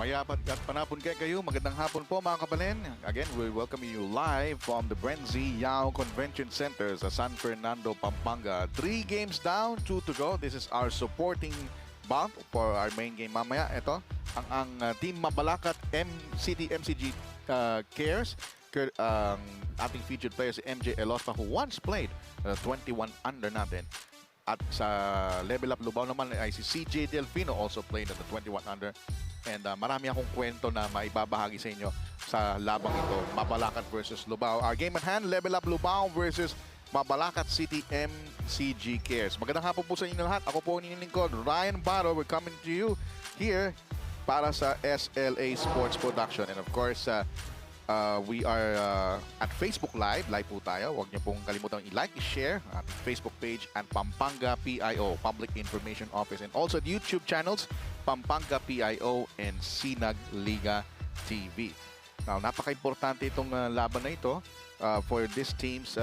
Mayaman at panapon kayo. Magandang hapon po mga kabalin. Again, we welcome you live from the BREN GUIAO Convention Center sa San Fernando, Pampanga. 3 games down, 2 to go. This is our supporting bout for our main game mamaya. Ito, ang Team Mabalacat MCG Cares. Ang ating featured player si MJ Elospa who once played 21 under natin. At sa level up LUBAO naman ay si CJ Delfino also played at the 21 under. And marami akong kwento na maibabahagi sa inyo sa labang ito, Mabalacat versus LUBAO. Our game at hand, level up LUBAO versus Mabalacat City MCG Cares. Magandang hapon po sa inyo lahat. Ako po ang inyong lingkod, Ryan Barro. We're coming to you here para sa SLA Sports Production. And of course, we are at Facebook Live. Live po tayo. Huwag niyo pong kalimutang i-like, i-share ating Facebook page and Pampanga PIO, Public Information Office. And also the YouTube channels, Pampanga PIO and Sinag Liga TV. Now, napaka-importante itong laban na ito for these teams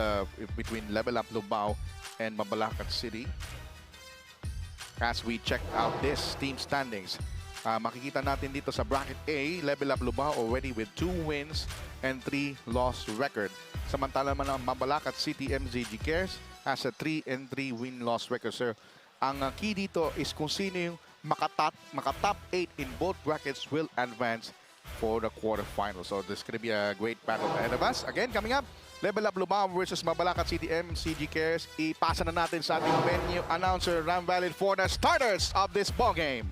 between Level Up LUBAO and Mabalacat City. As we check out this team standings, makikita natin dito sa bracket A, Level Up LUBAO already with 2 wins and 3 loss record. Samantala naman ang Mabalacat City MCG Cares has a 3-3 win-loss record, sir. Ang key dito is kung sino yung maka-top 8 in both brackets will advance for the quarterfinals. So this could be a great battle ahead of us. Again, coming up, Level Up LUBAO versus Mabalacat City MCG Cares. Ipasa na natin sa ating venue announcer, Ram Valid, for the starters of this ball game.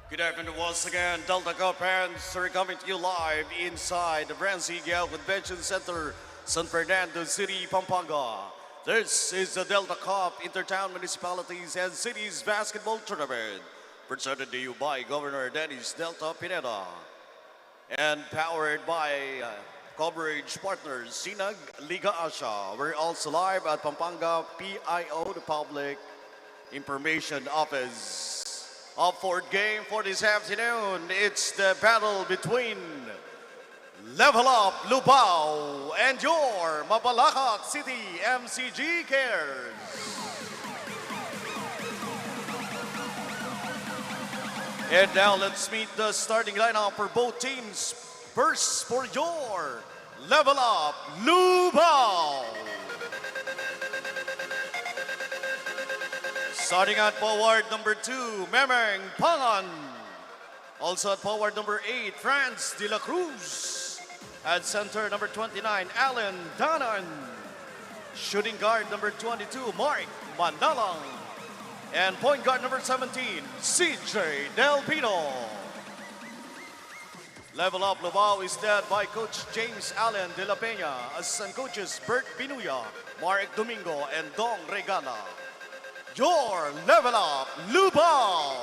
Good afternoon once again, Delta Cup fans. We're coming to you live inside the BREN GUIAO Convention Center, San Fernando City, Pampanga. This is the Delta Cup Intertown Municipalities and Cities Basketball Tournament, presented to you by Governor Dennis Delta Pineda, and powered by coverage partners Sinag Liga Asia. We're also live at Pampanga PIO, the Public Information Office. Our fourth game for this afternoon, it's the battle between Level Up LUBAO and your Mabalacat City MCG Cares. And now let's meet the starting lineup for both teams. First, for your Level Up LUBAO. Starting at forward number 2, Memeng Pangan. Also at forward number 8, Franz de la Cruz. At center number 29, Alan Danan. Shooting guard number 22, Mark Manalang. And point guard number 17, CJ Del Pino. Level Up LUBAO is led by Coach James Allen de la Peña. Assistant coaches Bert Pinuya, Mark Domingo, and Dong Regala. Your Level Up LUBAO.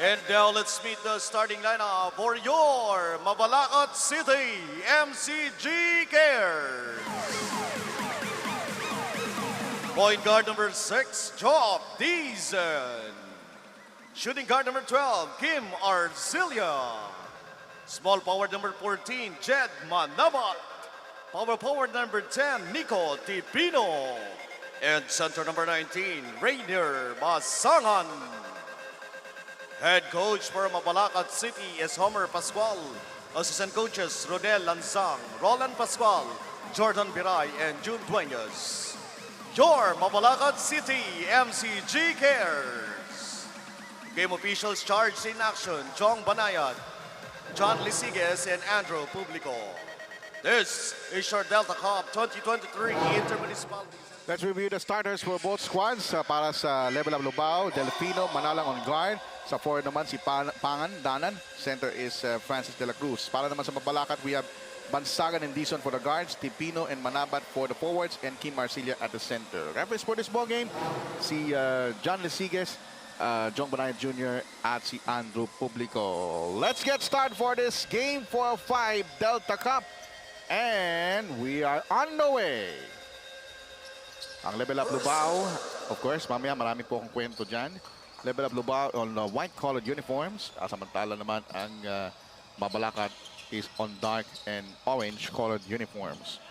And now let's meet the starting lineup for your Mabalacat City MCG Cares. Point guard number 6, Job Deason. Shooting guard number 12, Kim Arzilia. Small forward number 14, Jed Manabat. Power forward number 10, Nico Tipino. And center number 19, Rainier Masangan. Head coach for Mabalacat City is Homer Pascual. Assistant coaches, Rodel Lanzang, Roland Pascual, Jordan Biray, and June Dueñas. Your Mabalacat City MCG cares. Game officials charged in action, Jong Banayad, John Lisigues, and Andrew Publico. This is your Delta Cup 2023 Intermunicipalities. Let's review the starters for both squads. Para sa level of LUBAO, Delfino, Manalang on guard. Sa forward naman si Pangan, Danan. Center is Francis de la Cruz. Para naman sa Mabalacat, we have Bansagan and Dizon for the guards, Tipino and Manabat for the forwards, and Kim Marsilia at the center. Referees for this ball game, si John Lisigues, Jong Banayad Jr. at si Andrew Publico. Let's get started for this game 4 of 5 Delta Cup. And we are on the way. Ang level up LUBAO, of course, mamaya marami po akong kwento dyan. Level up LUBAO on white-colored uniforms. Samantala naman ang Mabalacat is on dark and orange-colored uniforms.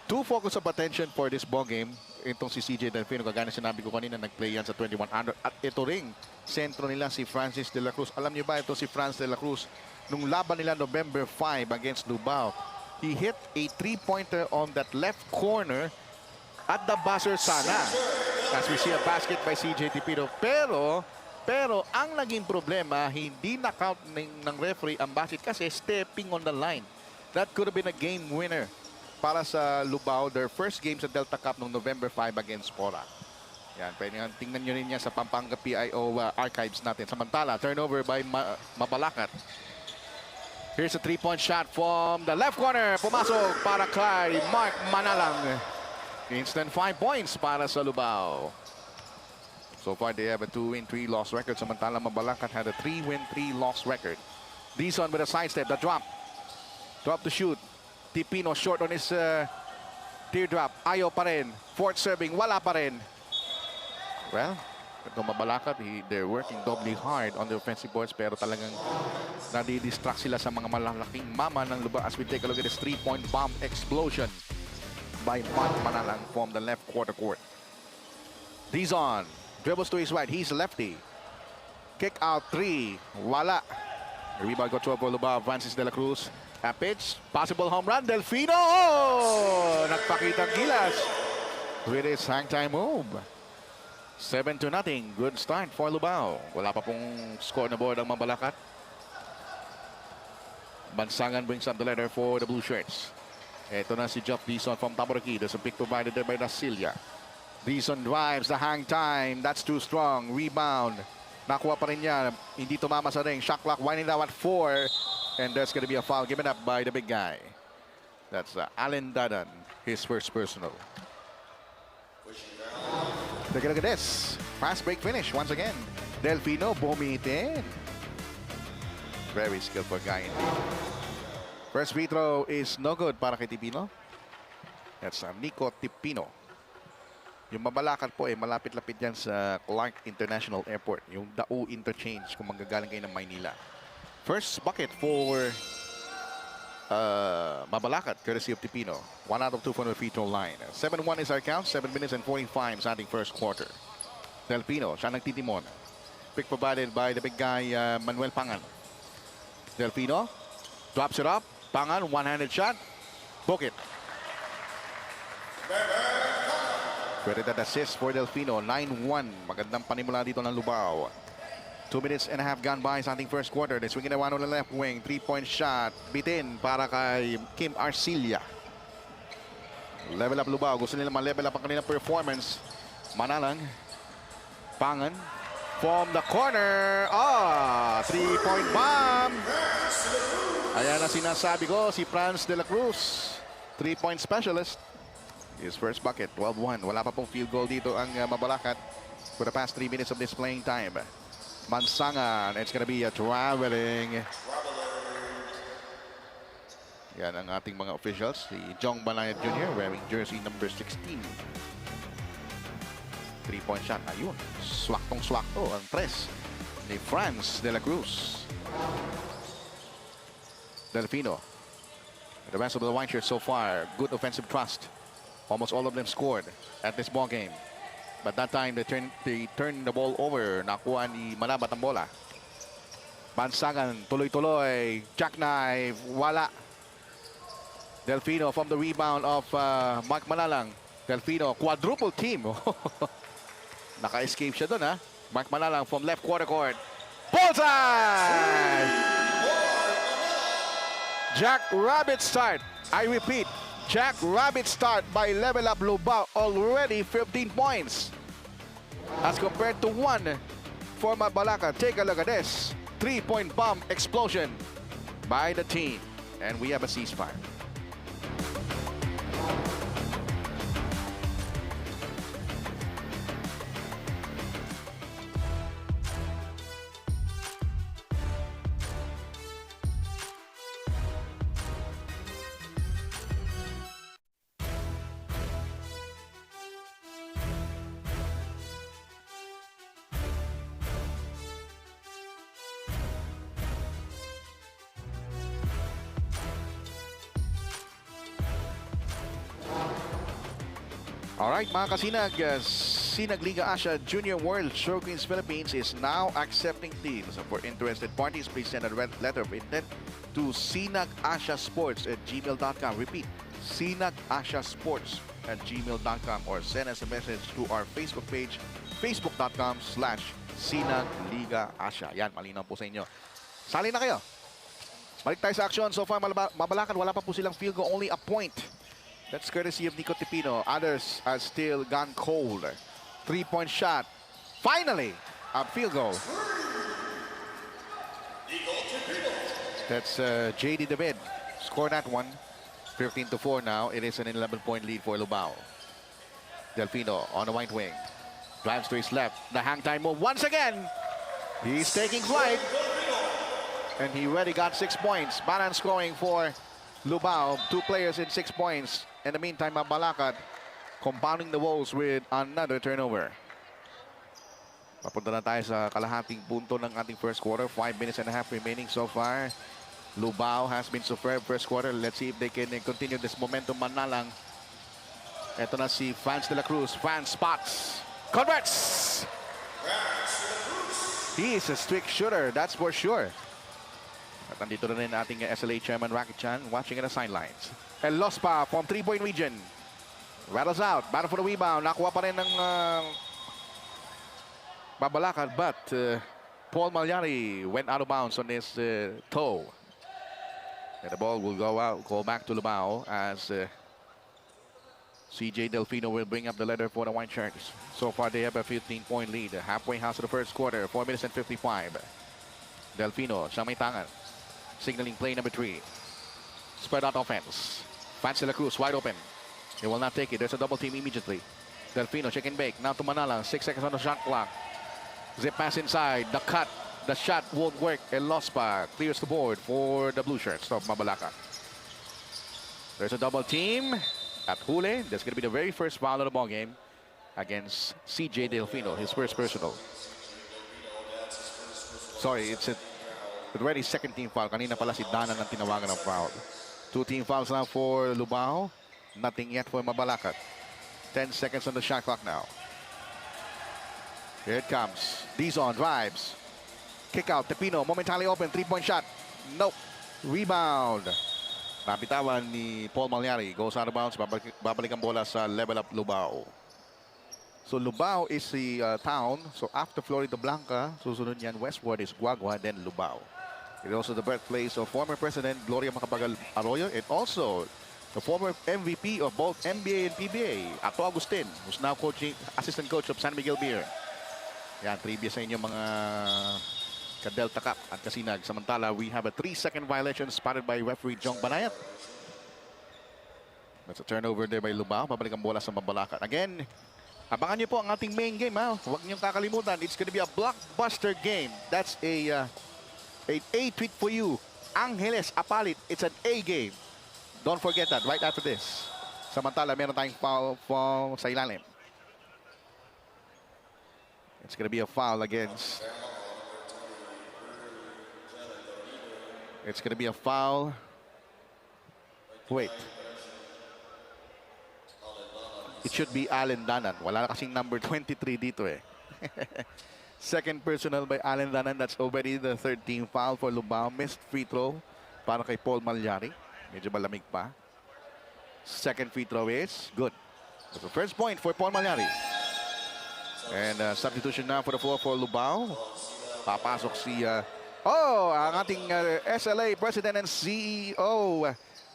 Two focus of attention for this ball game. Itong si CJ Delfino, kagaya na sinabi ko kanina, nag-play yan sa 2100. At ito ring sentro nila si Francis de la Cruz. Alam niyo ba ito si Francis de la Cruz? Nung laban nila November 5 against LUBAO, he hit a three-pointer on that left corner at the buzzer sana. As we see a basket by CJ Tipino. Pero ang naging problema, hindi na-count ng referee ang basket kasi stepping on the line. That could have been a game winner para sa LUBAO, their first game sa Delta Cup noong November 5 against Pora. Yan, pwede nga tingnan nyo rin yan sa Pampanga PIO archives natin. Samantala, turnover by Mabalacat. Here's a three-point shot from the left corner. Pumasok para kay Mark Manalang. Instant 5 points para sa LUBAO. So far, they have a 2-win, 3-loss record. Samantala, Mabalacat had a 3-win, 3-loss record. Dizon with a sidestep, the drop. Drop to shoot. Tipino short on his teardrop. Ayaw pa rin. Fourth serving, wala pa rin. Well, ito Mabalacat, they're working doubly hard on the offensive boards, pero talagang nadidistract sila sa mga malalaking mama ng LUBAO as we take a look at this 3-point bomb explosion by Mark Manalang from the left quarter court. Dizon dribbles to his right. He's lefty. Kick out 3. Wala. The rebound got trouble LUBAO. Francis de la Cruz. A pitch. Possible home run. Delfino. Oh! Nagpakitang gilas with his hang time move. 7-0. Good start for LUBAO. Wala pa pong score na board ang Mabalacat. Bansagan brings up the letter for the blue shirts. Ito na si Jeff Dizon from Taboraki. There's a pick provided there by Nasilia. Dizon drives the hang time. That's too strong. Rebound. Nakuha pa rin niya. Hindi tumama sa ring. Shot clock winding down at 4. And there's going to be a foul given up by the big guy. That's Allen Dadan. His first personal. Take a look at this. Fast break finish once again. Delfino bumitin. Very skillful guy indeed. First free throw is no good para kay Tipino. That's Nico Tipino. Yung Mabalacat po malapit-lapit yan sa Clark International Airport. Yung Dao Interchange kung manggagaling kayo ng Maynila. First bucket for Mabalacat, courtesy of Tipino. 1 out of 2 from the free throw line. 7-1 is our count. 7 minutes and 45 sa ating first quarter. Delfino, siya nagtitimon. Pick provided by the big guy Manuel Pangan. Delfino drops it up. Pangan, one-handed shot. Book it. Credited assist for Delfino. 9-1. Magandang panimula dito ng LUBAO. 2 minutes and a half gone by sa ating first quarter. They swing it one on the left wing. 3-point shot. Bitin para kay Kim Arsilia. Level up LUBAO. Gusto nila ma-level up ang kanilang performance. Manalang. Pangan. From the corner. 3-point bomb. Ayan na sinasabi ko, si Franz de la Cruz. 3-point specialist. His first bucket, 12-1. Wala pa pong field goal dito ang Mabalacat for the past 3 minutes of this playing time. Mansangan, it's gonna be a traveling. Yan ang ating mga officials. Si Jong Banayad Jr. wearing jersey number 16. 3-point shot. Ayun. Swaktong-swakto ang tres ni Franz de la Cruz. Delfino. The rest of the white shirts so far, good offensive thrust. Almost all of them scored at this ball game. But that time, they turned the ball over. Nakuha ni Manabat ang bola. Bansagan, tuloy-tuloy. Jackknife, wala. Delfino from the rebound of Mark Malalang. Delfino, quadruple team. Naka-escape siya doon, ha? Mark Malalang from left quarter court. Bullseye! Jack Rabbit start. I repeat, Jack Rabbit start by Level Up LUBAO. Already 15 points. As compared to 1 for MABALACAT. Take a look at this. 3-point bomb explosion by the team. And we have a ceasefire. Alright mga kasinag, Sinag Liga Asia Junior World Showcase Philippines is now accepting teams. For interested parties, please send a letter of intent to sinagasiasports@gmail.com. Repeat, sinagasiasports@gmail.com, or send us a message to our Facebook page, facebook.com/sinagliga-asia. Yan, malinaw po sa inyo. Sali na kayo. Balik tayo sa action. So far, MABALACAT, wala pa po silang field goal, only a point. That's courtesy of Nico Tipino. Others are still gone cold. 3-point shot. Finally, a field goal. That's JD David. Scored that one. 15-4 now. It is an 11-point lead for LUBAO. Delfino on the right wing. Drives to his left. The hang time move once again. He's taking flight. And he already got 6 points. Balance scoring for LUBAO. 2 players in 6 points. In the meantime, MABALACAT compounding the woes with another turnover. Papunta na tayo sa kalahating punto ng ating first quarter. 5 minutes and a half remaining so far. LUBAO has been superb first quarter. Let's see if they can continue this momentum. Manalang. Ito na si Franz de la Cruz. Franz spots. Converts! He is a strict shooter, that's for sure. At nandito na rin ating SLA Chairman Rocky Chan watching at the sidelines. El Lospa from 3-point region. Rattles out. Battle for the rebound. Nakuha pa rin ng MABALACAT, but Paul Malyari went out of bounds on his toe. And the ball will go back to LUBAO as CJ Delfino will bring up the letter for the White Sharks. So far, they have a 15-point lead. Halfway house of the first quarter. 4 minutes and 55. Delfino, siyang may tangan. Signaling play number 3. Spread out offense. Franz de la Cruz wide open. He will not take it. There's a double team immediately. Delfino check and bake. Now to Manalang. 6 seconds on the shot clock. Zip pass inside. The cut. The shot won't work. El Lospa clears the board for the blue shirts of MABALACAT. There's a double team at Hule. That's going to be the very first foul of the ball game against CJ Delfino. His first personal. Sorry, it's already second team foul. Kanina pala si Dana ang tinawagan ng foul. 2 team fouls now for LUBAO. Nothing yet for MABALACAT. 10 seconds on the shot clock now. Here it comes. Dizon drives. Kick out. Tepino momentarily open. 3-point shot. Nope. Rebound. Napitawan ni Paul Malyari. Goes out of bounds. Babalik ang bola sa Level Up LUBAO. So LUBAO is the town. So after Florida Blanca, susunod yan westward is Guagua, then LUBAO. It is also the birthplace of former President Gloria Macapagal Arroyo, and also the former MVP of both NBA and PBA, Ato Agustin, who's now assistant coach of San Miguel Beer. Yan, trivia sa inyo mga ka-Delta Cup at Kasinag. Samantala, we have a 3-second violation spotted by referee Jong Banayat. That's a turnover there by LUBAO. Pabalik ang bola sa MABALACAT. Again, abangan nyo po ang ating main game. Huwag niyong kakalimutan. It's going to be a blockbuster game. That's an A tweet for you. Angeles Apalit. It's an A game. Don't forget that right after this. Samantala, meron tayong foul sa ilalim. It's going to be a foul against... It's going to be a foul. Wait. It should be Allen Danan. Wala na kasing number 23 dito eh. Second personal by Allen Danan. That's already the third team foul for LUBAO. Missed free throw para kay Paul Malyari. Medyo malamig pa. Second free throw is good. That's the first point for Paul Malyari. And substitution now for the floor for LUBAO. Papasok si ang ating SLA President and CEO,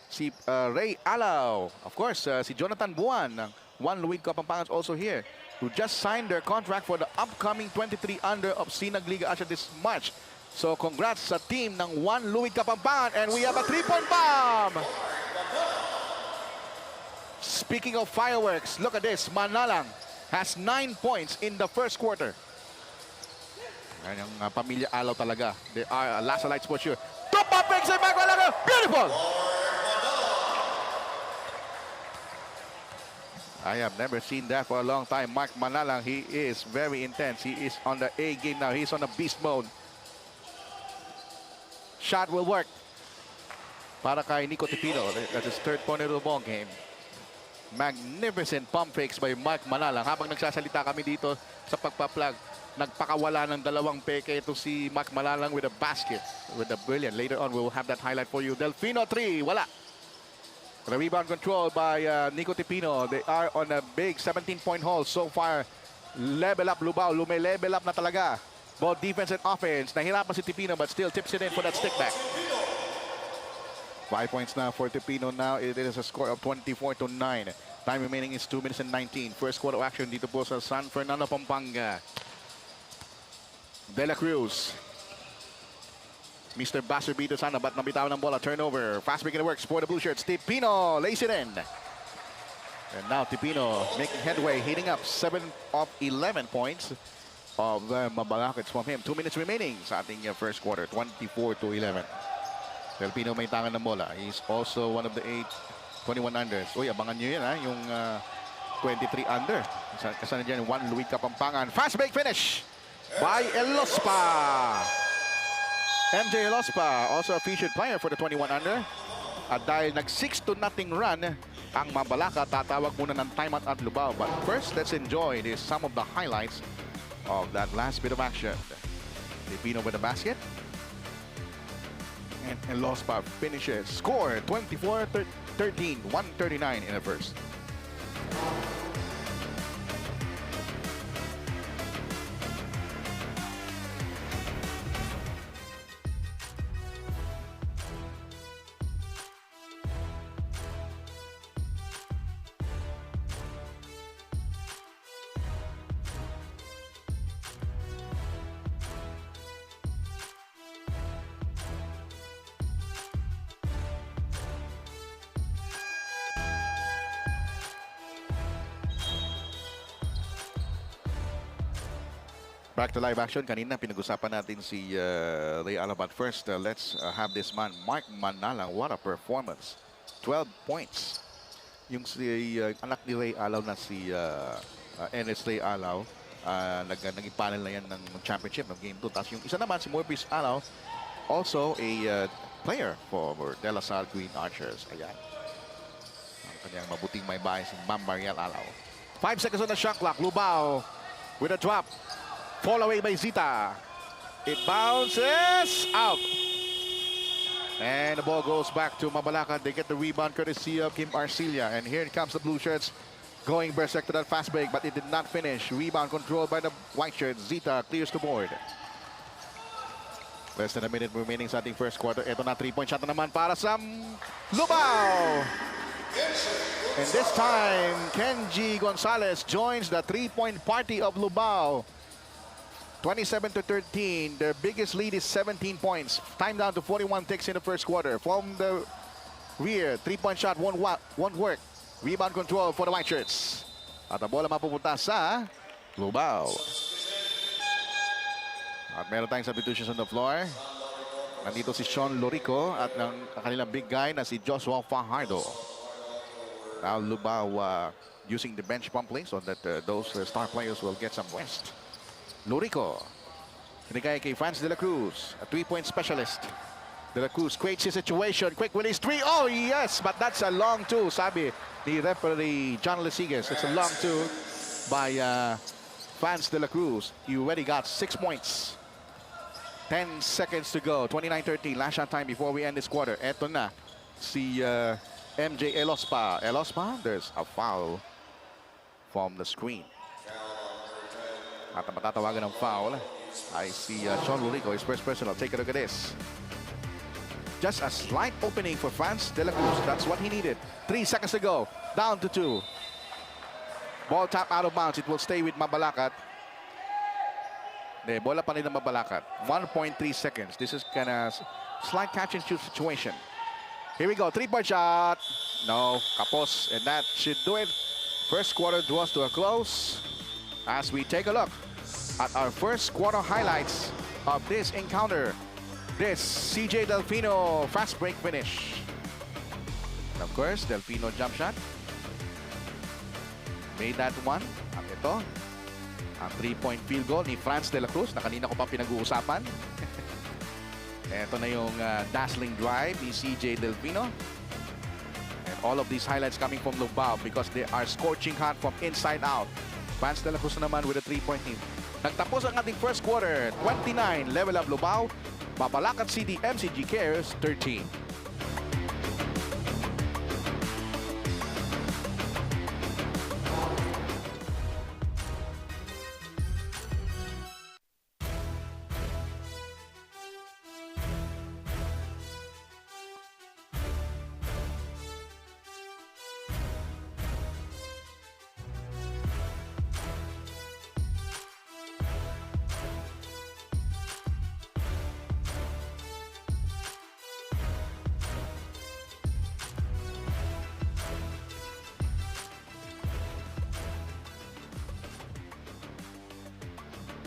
si Ray Alao. Of course, si Jonathan Buwan ng One Louis Kapampangan is also here, who just signed their contract for the upcoming 23 under of Sinag Liga Asia this March. So congrats sa team ng One Louis Kapampangan, and we have a 3-point bomb. Speaking of fireworks, look at this. Manalang has 9 points in the first quarter. Yan yung pamilya Alaw talaga. They are Lasa Lights for sure. Top up breaks and back. Beautiful! I have never seen that for a long time. Mark Manalang, he is very intense. He is on the A game now. He's on the beast mode. Shot will work para kay Nico Tipino. That's his third point of the ball game. Magnificent pump fakes by Mark Manalang. Habang nagsasalita kami dito sa pagpa-plug, nagpakawala ng dalawang peke ito si Mark Manalang with a basket. With a brilliant. Later on, we will have that highlight for you. Delfino 3, wala. The rebound control by Nico Tipino. They are on a big 17-point haul so far. Level up LUBAO. Level up na talaga. Both defense and offense. Nahirapan si Tipino but still tips it in for that stick back. 5 points now for Tipino now. It is a score of 24-9. Time remaining is 2 minutes and 19. First quarter action dito po sa San Fernando, Pampanga. De La Cruz. Mr. Basarbito sana, but nabitawan ng bola. Turnover. Fast break in the works for the blue shirts. Tipino lays it in. And now Tipino making headway, heating up 7 of 11 points of the MABALACAT from him. 2 minutes remaining sa ating first quarter. 24-11. Filipino may tangan ng bola. He's also one of the 21 unders. Uy, abangan nyo yun ha, yung 23 under. Kasana dyan, One Louis Kapampangan. Fast break finish by Elospa. MJ Elospa, also a featured player for the 21 under. At dahil nag 6-0 run, ang MABALACAT tatawag muna ng timeout at LUBAO. But first, let's enjoy some of the highlights of that last bit of action. Filipino with the basket. And Elospa finishes. Score 24-13, 139 in the first. Back to live action. Kanina pinag-usapan natin si Ray Alao. But first, let's have this man, Mark Manalang. What a performance. 12 points. Yung si anak ni Ray Alao na si Enes Ray Alao, naging panel na yan ng championship ng Game 2. Tapos yung isa naman, si Morpheus Alao, also a player for De La Salle Green Archers. Ayan. Ang kanyang mabuting may bahay, si Ma'am Mariel Alao. 5 seconds on the shot clock. LUBAO with a drop. Fall away by Zita. It bounces out. And the ball goes back to MABALACAT. They get the rebound courtesy of Kim Arcilia. And here comes the blue shirts going berserk to that fast break, but it did not finish. Rebound controlled by the white shirts. Zita clears the board. Less than a minute remaining sa ating first quarter. Ito na 3-point shot na naman para sa LUBAO. And this time, Kenji Gonzalez joins the 3-point party of LUBAO. 27-13. Their biggest lead is 17 points. Time down to 41 ticks in the first quarter. From the rear, 3-point shot won't work. Rebound control for the white shirts. At ang bola mapupunta sa LUBAO. At meron tayong substitutions on the floor. Nandito si Sean Lorico at ang kanilang big guy na si Joshua Fajardo. Now LUBAO using the bench promptly so that those star players will get some rest. Lorico. Binigay kay Franz De La Cruz, a 3-point specialist. De La Cruz creates his situation. Quick release 3. Oh, yes, but that's a long two, sabi ni referee John Lesigas. It's a long two by Franz De La Cruz. He already got 6 points. 10 seconds to go. 29-13. Last shot time before we end this quarter. Eto na si MJ Elospa. Elospa, there's a foul from the screen. At matatawagan ng foul. I see Sean Lurico, his first personal. Take a look at this. Just a slight opening for France de la Cruz. That's what he needed. 3 seconds to go. Down to 2. Ball tap out of bounds. It will stay with MABALACAT. Bola pa rin ng MABALACAT. 1.3 seconds. This is kind of slight catch and shoot situation. Here we go. 3-point shot. No. Kapos. And that should do it. First quarter draws to a close. As we take a look at our first quarter highlights of this encounter. This CJ Delfino fast break finish. And of course, Delfino jump shot. Made that one. At ito, ang 3-point field goal ni France de la Cruz na kanina ko pa pinag-uusapan. Ito na yung dazzling drive ni CJ Delfino. And all of these highlights coming from LUBAO because they are scorching hot from inside out. France de la Cruz naman with a 3-point lead. Nagtapos ang ating first quarter. 29 level up LUBAO. MABALACAT City MCG Cares 13.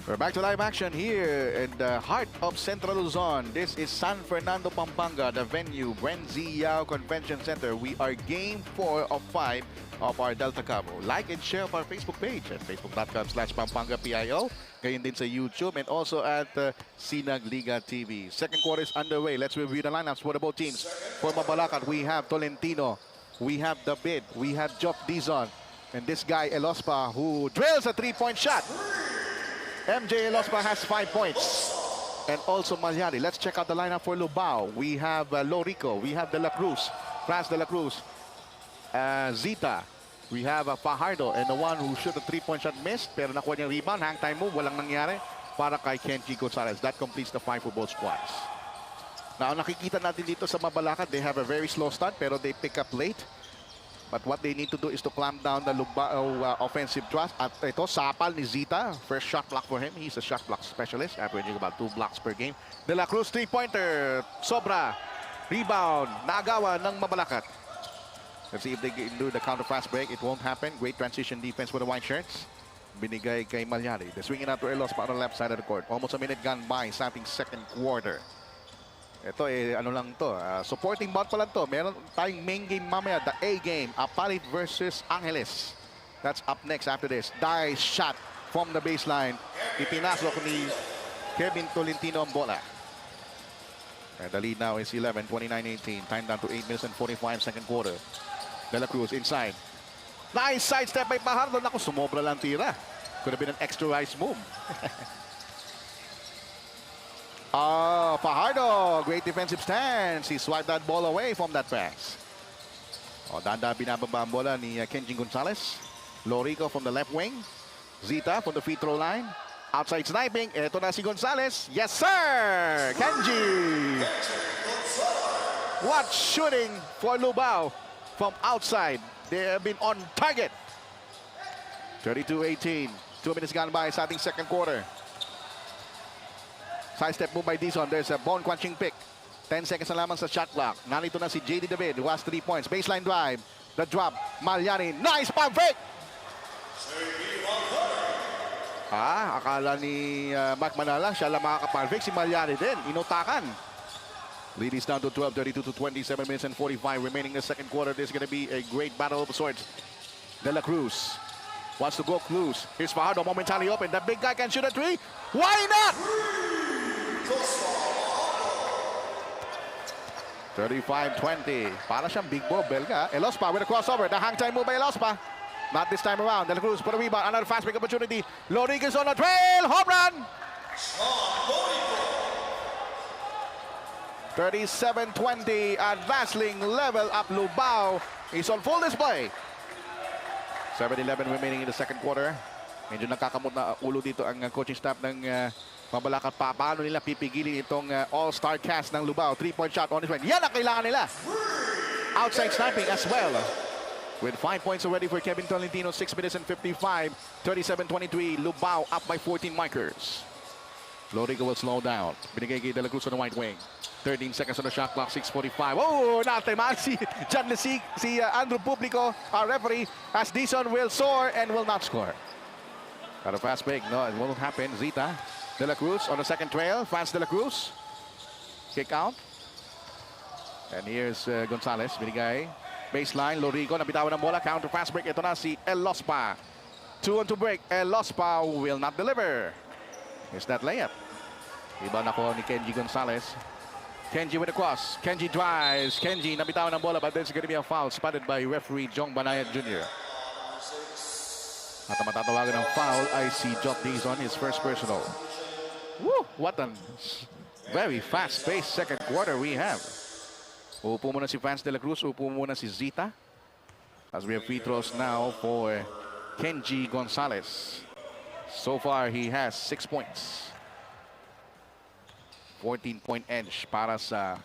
We're back to live action here in the heart of Central Luzon. This is San Fernando, Pampanga, the venue, BREN GUIAO Convention Center. We are game 4 of 5 of our Delta Cup. Like and share our Facebook page at facebook.com/PampangAPIO. Gayon din sa YouTube and also at Sinag Liga TV. Second quarter is underway. Let's review the lineups for the both teams. For MABALACAT, we have Tolentino, we have David, we have Job Dizon, and this guy Elospa who drills a 3-point shot. MJ Elospa has 5 points. And also Malyari. Let's check out the lineup for LUBAO. We have Lorico. We have De La Cruz. France de la Cruz. Zita. We have Fajardo. And the one who shoot a 3-point shot missed. Pero nakuha niyang rebound. Hang time move. Walang nangyari. Para kay Kenji Gonzalez. That completes the 5 for both squads. Now, nakikita natin dito sa MABALACAT, they have a very slow start. Pero they pick up late. But what they need to do is to clamp down the LUBAO offensive thrust. At ito, sapal ni Zita. First shot block for him. He's a shot block specialist. Averaging about 2 blocks per game. De La Cruz, 3-pointer. Sobra. Rebound. Naagawa ng MABALACAT. Let's see if they can do the counter fast break. It won't happen. Great transition defense for the white shirts. Binigay kay Malyari. They're swinging out to Elospa on the left side of the court. Almost a minute gone by sa ating second quarter. Ito ano lang to, supporting bot pa lang to. Meron tayong main game mamaya, the A game, Apalit versus Angeles. That's up next after this. Dice shot from the baseline. Ipinasok ni Kevin Tolentino ang bola. And the lead now is 11, 29-18. Time down to 8 minutes and 45 second quarter. De La Cruz inside. Nice side step by Fajardo. Naku, sumobra lang tira. Could have been an extra rise move. Fajardo, great defensive stance. He swiped that ball away from that pass. Danda binababa ang bola ni Kenji Gonzalez. Lorico from the left wing. Zita from the free throw line. Outside sniping. Ito na si Gonzalez. Yes, sir! Kenji! What shooting for LUBAO from outside. They have been on target. 32-18. 2 minutes gone by sa ating second quarter. Side step move by Dizon. There's a bone-crunching pick. 10 seconds na lamang sa shot clock. Narito na si JD David who has 3 points. Baseline drive. The drop. Malyari. Nice pump fake! Akala ni Mark Manala siya lang makaka-pump fake. Si Malyari din. Inutakan. Lead is down to 12, 32 to 27 minutes and 45 remaining in the second quarter. This is going to be a great battle of sorts. De La Cruz wants to go close. Here's Fajardo momentarily open. The big guy can shoot a 3. Why not? 35-20. Para siyang big ball belga. Elospa with a crossover. The hang time move by Elospa. Not this time around. De La Cruz put a rebound. Another fast break opportunity. Lorico is on the trail. Home run. 37-20 at Vasling level up. LUBAO is on full display. 7-11 remaining in the second quarter. Medyo nakakamot na ulo dito ang coaching staff ng MABALACAT. Paano nila pipigilin itong all-star cast ng LUBAO? 3-point shot on his way. Yan ang kailangan nila. Outside sniping as well. With 5 points already for Kevin Tolentino. 6 minutes and 55. 37-23. LUBAO up by 14 markers. Lorico will slow down. Binigay kay De La Cruz on the right wing. 13 seconds on the shot clock. 6:45. Oh, natamaan si John Lesig, si Andrew Publico, our referee, as Dison will soar and will not score. Got a fast break. No, it won't happen. Zita. De La Cruz on the second trail. Franz De La Cruz. Kick out. And here's Gonzalez. Binigay. Baseline. Lorico. Nabitawan ng bola. Counter fast break. Ito na si El Lospa. 2-on-2 break. El Lospa will not deliver. Here's that layup. Iba na ko ni Kenji Gonzalez. Kenji with the cross. Kenji drives. Kenji nabitawan ng bola, but there's going to be a foul spotted by referee Jong Banayad Jr. At ang matatawagan ng foul ay si Job Dizon, his first personal. Woo! What a very fast-paced second quarter we have. Upo muna si Franz De La Cruz. Upo muna si Zita. As we have free throws now for Kenji Gonzalez. So far, he has 6 points. 14-point edge para sa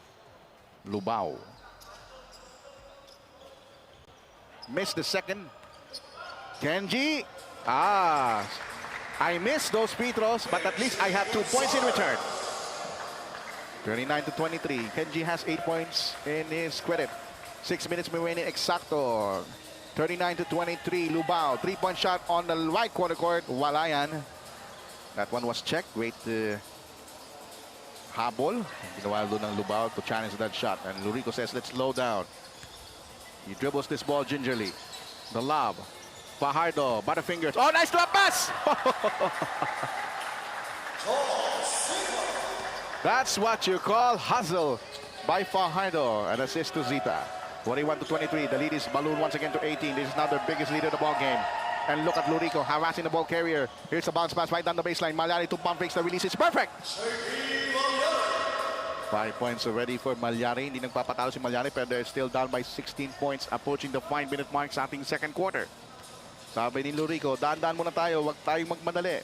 LUBAO. Missed the second. Kenji. I missed those free throws, but at least I have 2 points in return. 39-23. Kenji has 8 points in his credit. 6 minutes remaining exacto. 39-23. LUBAO. 3-point shot on the right corner court. Walayan. That one was checked. Great habol. Ginawa doon ng LUBAO to challenge that shot. And Lurico says, let's slow down. He dribbles this ball gingerly. The lob. Fajardo, butterfingers. Oh, nice drop pass! That's what you call hustle by Fajardo. An assist to Zita. 41-23. The lead is ballooned once again to 18. This is now the biggest lead of the ball game. And look at Lurico harassing the ball carrier. Here's a bounce pass right down the baseline. Malyari to pump fakes. The release is perfect. 5 points already for Malyari. Hindi nagpapatalo si Malyari, pero they're still down by 16 points, approaching the 5-minute mark sa ating second quarter. Sabi ni Lurico, daan-daan muna tayo, huwag tayong magmadali.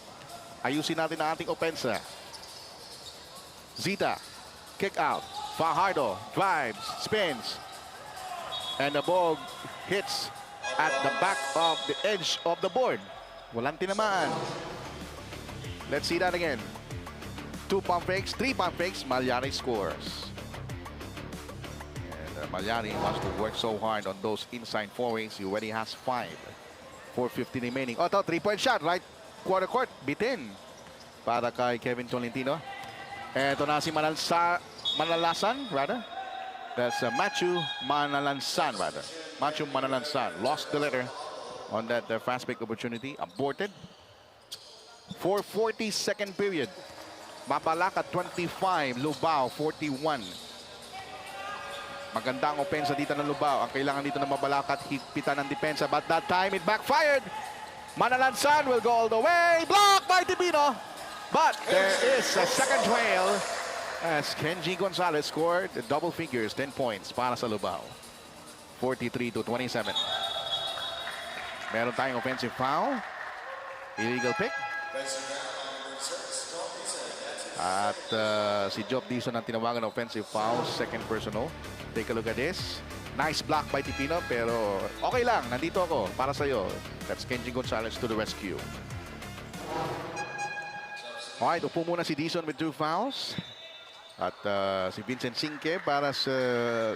Ayusin natin ang ating opensa. Zita, kick out. Fajardo drives, spins, and the ball hits at the back of the edge of the board. Walang tinamaan. Let's see that again. 2 pump fakes, 3 pump fakes, Malyari scores. And Malyari wants to work so hard on those inside forays. He already has 5. 4:50 remaining. Oh, 3-point shot, right quarter court, bitin para kay Kevin Tolentino. Ito na si Manalasan, rather. That's Matthew Manalansan, rather. Matthew Manalansan lost the letter on that fast break opportunity, aborted. 4:40 period. MABALACAT 25, LUBAO 41. Magandang opensa dito ng LUBAO. Ang kailangan dito ng MABALACAT, higpitan ng depensa. But that time, it backfired. Manalansan will go all the way. Blocked by Tipino. But there is a second trail as Kenji Gonzalez scored double figures, 10 points para sa LUBAO. 43-27. Meron tayong offensive foul. Illegal pick. At si Job Dizon ang tinawagan ng offensive foul, second personal. Take a look at this. Nice block by Tipino, pero okay lang. Nandito ako para sa'yo. That's Kenji Gonzalez to the rescue. Alright, upo muna si Dizon with 2 fouls. At si Vincent Sinque para sa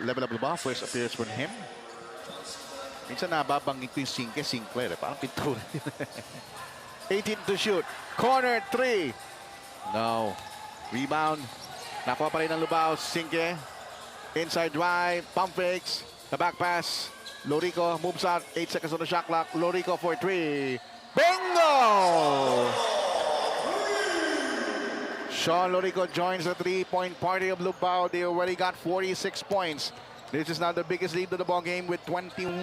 level of LUBAO. First appearance for him. Minsan nababangit ko yung Sinque, Sinclair. Parang pintura. 18 to shoot. Corner 3. No. Rebound. Nakuha pa rin ng LUBAO. Sinque. Inside drive. Pump fakes. The back pass. Lorico moves out. 8 seconds on the shot clock. Lorico for 3. Bingo! Sean Lorico joins the 3-point party of LUBAO. They already got 46 points. This is now the biggest lead of the ball game with 21.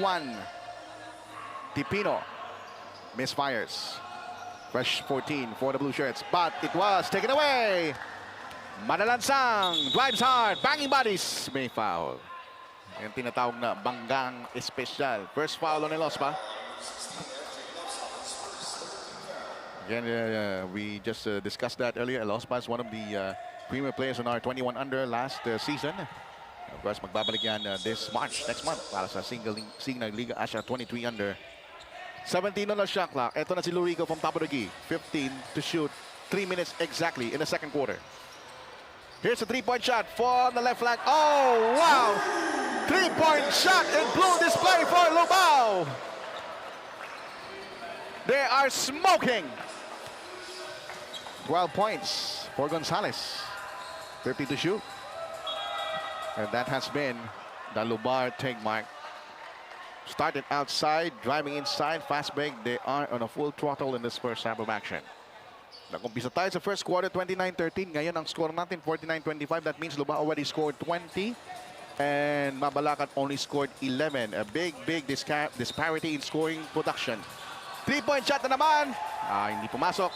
Tipino misfires. Fresh 14 for the blue shirts, but it was taken away. Manalansang drives hard, banging bodies, may foul. Yung tinatawag na banggang espesyal. First foul on Elospa. Again, we just discussed that earlier. Elospa is one of the premier players on our 21 under last season. Of course, magbabalik yan this March, next month, para sa Signal Liga Asia 23 under. 17 on the shot clock. Ito na si Lurico from top of the key. 15 to shoot. 3 minutes exactly in the second quarter. Here's a three-point shot for the left flank. Oh, wow! Three-point shot in blue display for LUBAO. They are smoking. 12 points for Gonzalez. 50 to shoot. And that has been the LUBAO take mark. Started outside, driving inside, fast break. They are on a full throttle in this first half of action. Nag-umpisa tayo sa first quarter, 29-13. Ngayon ang score natin, 49-25. That means LUBAO already scored 20. And MABALACAT only scored 11. A big disparity in scoring production. Three-point shot na naman. Hindi pumasok.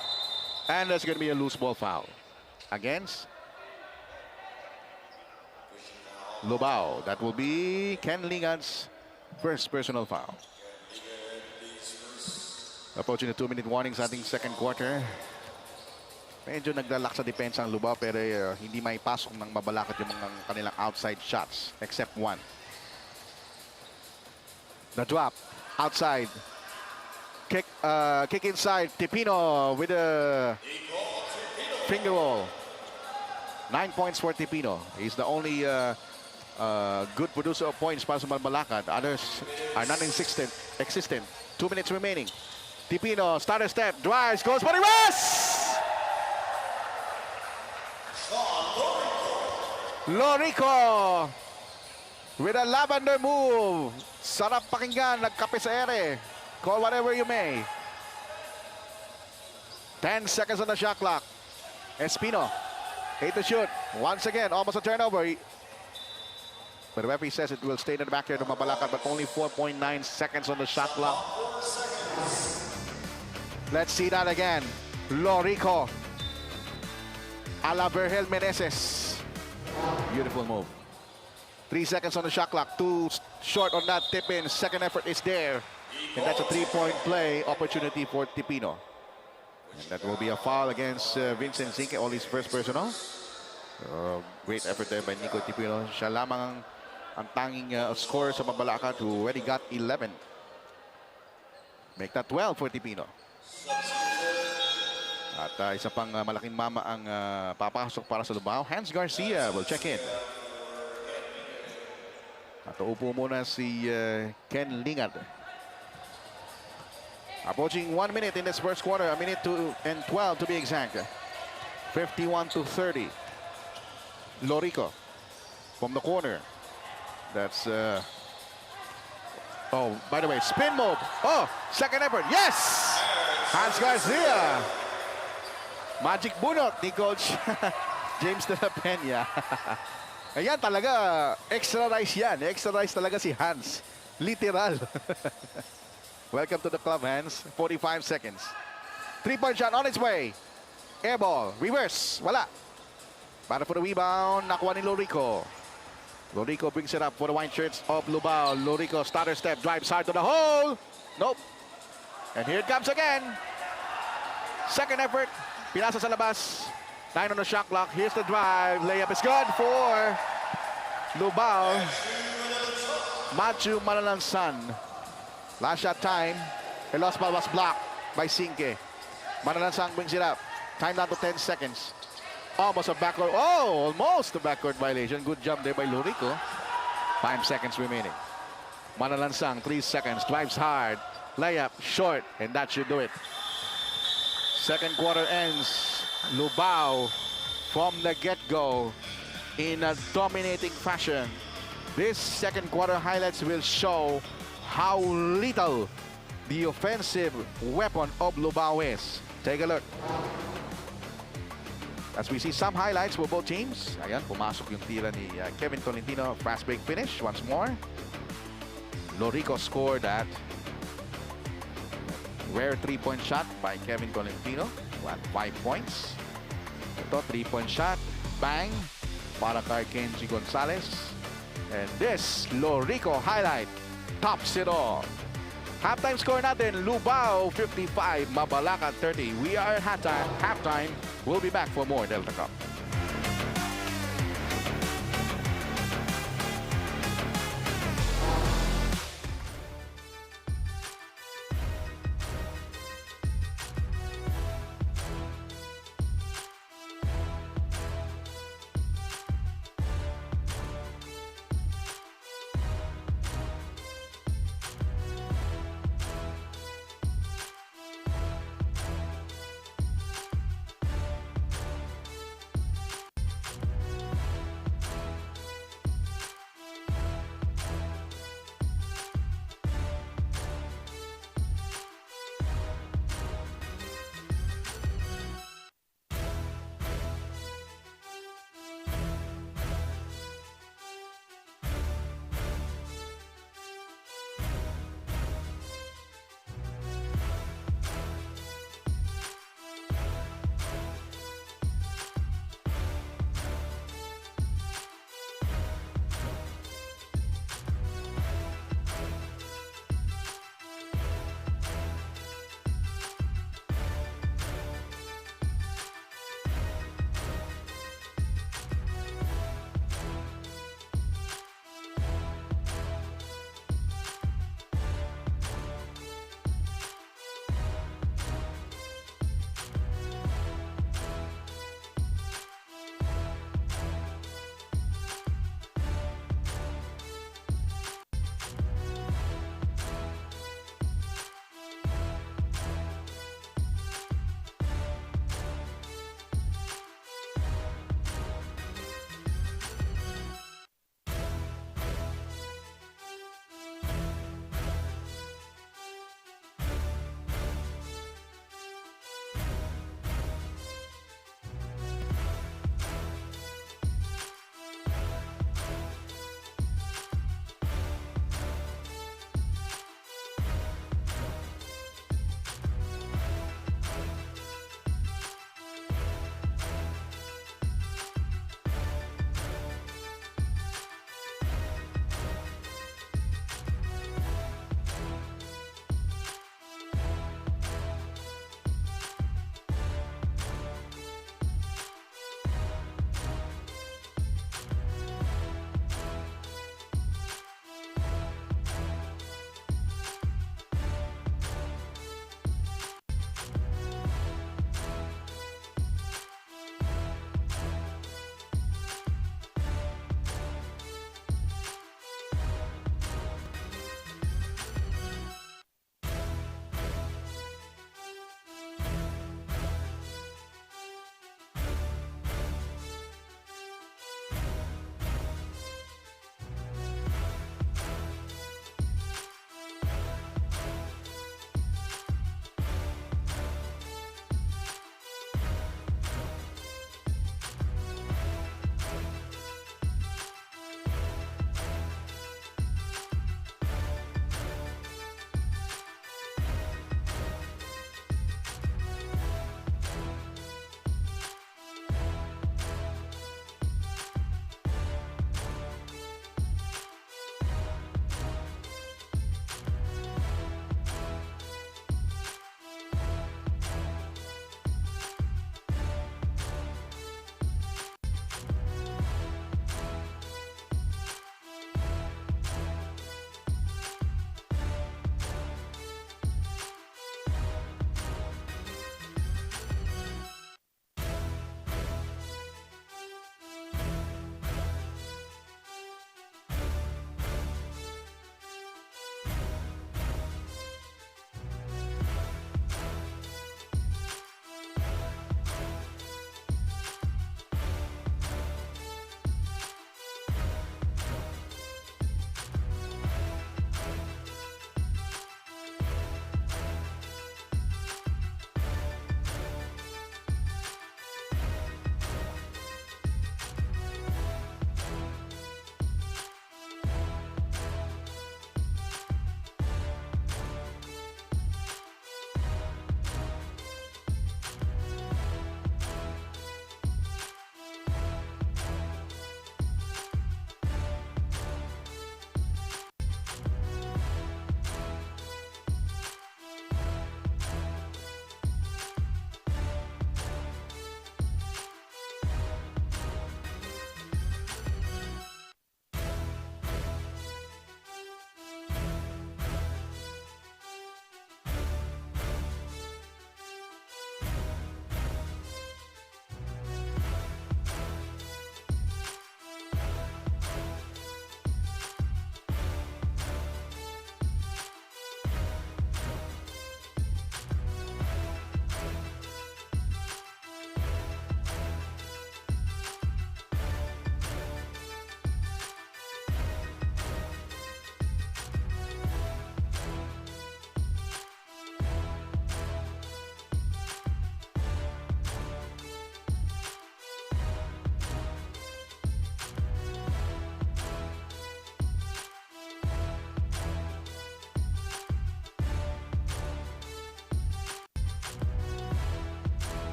And there's going to be a loose ball foul against LUBAO. That will be Ken Lingad's first personal foul. Approaching the 2-minute warning sa ating second quarter. Medyo naglalak sa depensa ang LUBAO pero hindi may pasok ng MABALACAT yung mga kanilang outside shots except one. The drop outside. Kick inside. Tipino with a finger roll. 9 points for Tipino. He's the only good producer of points para sa MABALACAT. Others are non-existent. 2 minutes remaining. Tipino, starter step, drives, goes for the rest! Lorico with a lavender move. Sarap pakinggan, nagkape sa ere. Call whatever you may. 10 seconds on the shot clock. Espino, 8 to shoot. Once again, almost a turnover. But the referee says it will stay in the backyard of MABALACAT, but only 4.9 seconds on the shot clock. Let's see that again. Lorico. A la Vergel Meneses. Beautiful move. 3 seconds on the shot clock. 2 short on that tip in. Second effort is there. And that's a 3-point play opportunity for Tipino. And that will be a foul against Vincent Zinke, all his first personal. Great effort there by Nico Tipino. Siya lamang ang tanging scorer sa MABALACAT who already got 11. Make that 12 for Tipino. At isa pang malaking mama ang papasok para sa LUBAO. Hans Garcia will check in. At uupo muna si Ken Lingad. Approaching 1 minute in this first quarter. A minute and 12 to be exact. 51-30. Lorico from the corner. That's oh, by the way, spin move. Oh, second effort. Yes! Hans Garcia. Magic bunot ni Coach James de la Peña. Ayan talaga, extra rice yan. Extra rice talaga si Hans. Literal. Welcome to the club, Hans. 45 seconds. 3-point shot on its way. Air ball. Reverse. Wala. Para for the rebound, nakuha ni Lorico. Lorico brings it up for the white shirts of LUBAO. Lorico, starter step, drives hard to the hole. Nope. And here it comes again. Second effort. Pinasa sa labas. 9 on the shot clock. Here's the drive. Layup is good for LUBAO. Matthew Manalansan. Last shot time. The lost ball was blocked by Zinke. Manalansan brings it up. Time down to 10 seconds. Almost a backcourt. Oh, almost a backcourt violation. Good jump there by Lorico. 5 seconds remaining. Manalansang, 3 seconds. Drives hard. Layup, short. And that should do it. Second quarter ends. LUBAO from the get-go in a dominating fashion. This second quarter highlights will show how little the offensive weapon of LUBAO is. Take a look. As we see some highlights for both teams. Ayan, pumasok yung tira ni Kevin Tolentino. Fast break finish once more. Lorico scored that. Rare 3-point shot by Kevin Tolentino. 5 points. Ito, 3-point shot. bang para kay Kenji Gonzalez. And this Lorico highlight tops it all. Halftime score natin, LUBAO 55, MABALACAT 30. We are at halftime. We'll be back for more Delta Cup.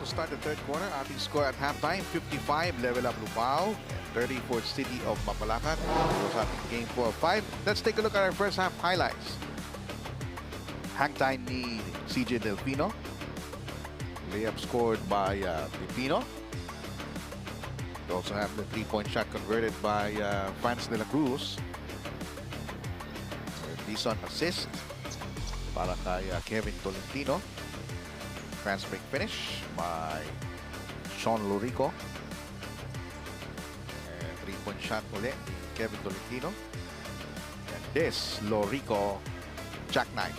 to start the third quarter. Ating score at halftime, 55, level up LUBAO, 30 for City of MABALACAT. It was ating game 4 of 5. Let's take a look at our first half highlights. Hang time ni CJ Delfino. Layup scored by Pipino. We also have the 3-point shot converted by France de la Cruz. Decent assist para kay Kevin Tolentino. France break finish by Sean Lorico. 3-point shot ulit ni Kevin Tolentino. And this, Lorico jackknife.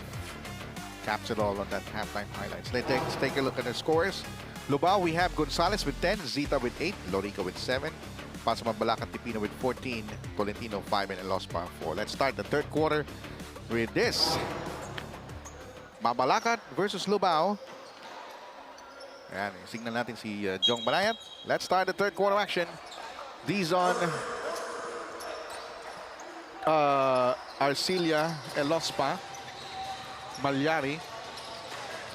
Caps it all on that halftime highlights. Let's take a look at the scores. LUBAO, we have Gonzalez with 10, Zita with 8, Lorico with 7, MABALACAT Tipino with 14, Tolentino 5, and LUBAO 4. Let's start the third quarter with this. MABALACAT versus LUBAO. Ayan, signal natin si Jong Banayat. Let's start the third quarter action. These on Arcilia, Elospa, Malyari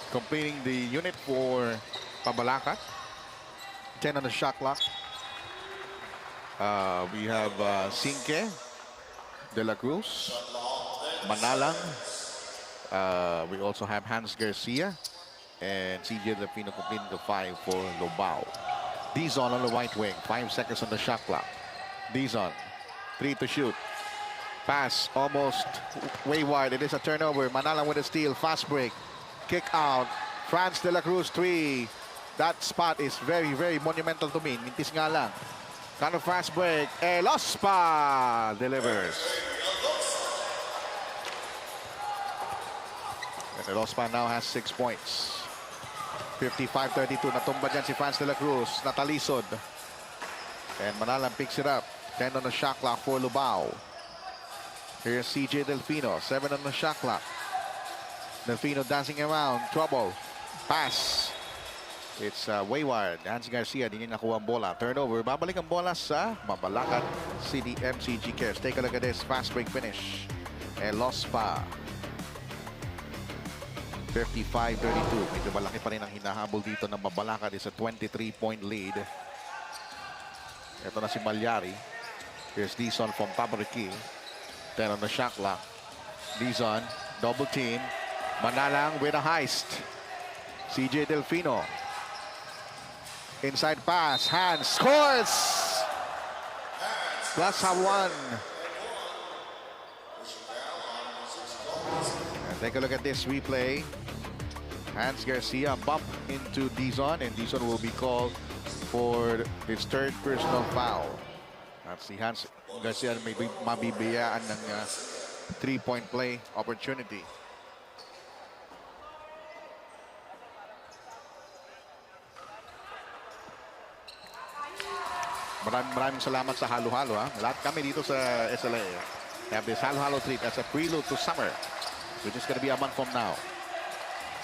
completing the unit for MABALACAT. 10 on the shot clock. We have Cinque, De La Cruz, Manalang. We also have Hans Garcia and CJ Delfino completing the 5 for LUBAO. Dizon on the right wing, 5 seconds on the shot clock. Dizon, 3 to shoot. Pass almost wayward. It is a turnover. Manalang with a steal. Fast break. Kick out. France de la Cruz 3. That spot is very, very monumental to me. Mintis nga lang. Kind of fast break. Elospa delivers. And Elospa now has 6 points. 55-32. Natumba dyan si France de la Cruz. Natalisod. And Manalang picks it up. 10 on the shot clock for LUBAO. Here's CJ Delfino. 7 on the shot clock. Delfino dancing around. Trouble. Pass. It's wayward. Hans Garcia, di niya nakuha ang bola. Turnover. Babalik ang bola sa MABALACAT City MCG Cares. Take a look at this. Fast break finish. Elospa. 55-32. Medyo malaki pa rin ang hinahabol dito ng MABALACAT. It's a 23-point lead. Ito na si Malyari. Here's Dizon from Pabriki. 10 on the shot clock. Dizon, double team. Manalang with a heist. CJ Delfino. Inside pass. Hans scores! Plus a 1. And take a look at this replay. Hans Garcia bump into Dizon, and Dizon will be called for his third personal foul. At si Hans Garcia may mabibiyaan ng 3-point play opportunity. Maraming salamat sa halo-halo. Lahat kami dito sa SLA have this halo-halo treat as a prelude to summer, which is going to be a month from now.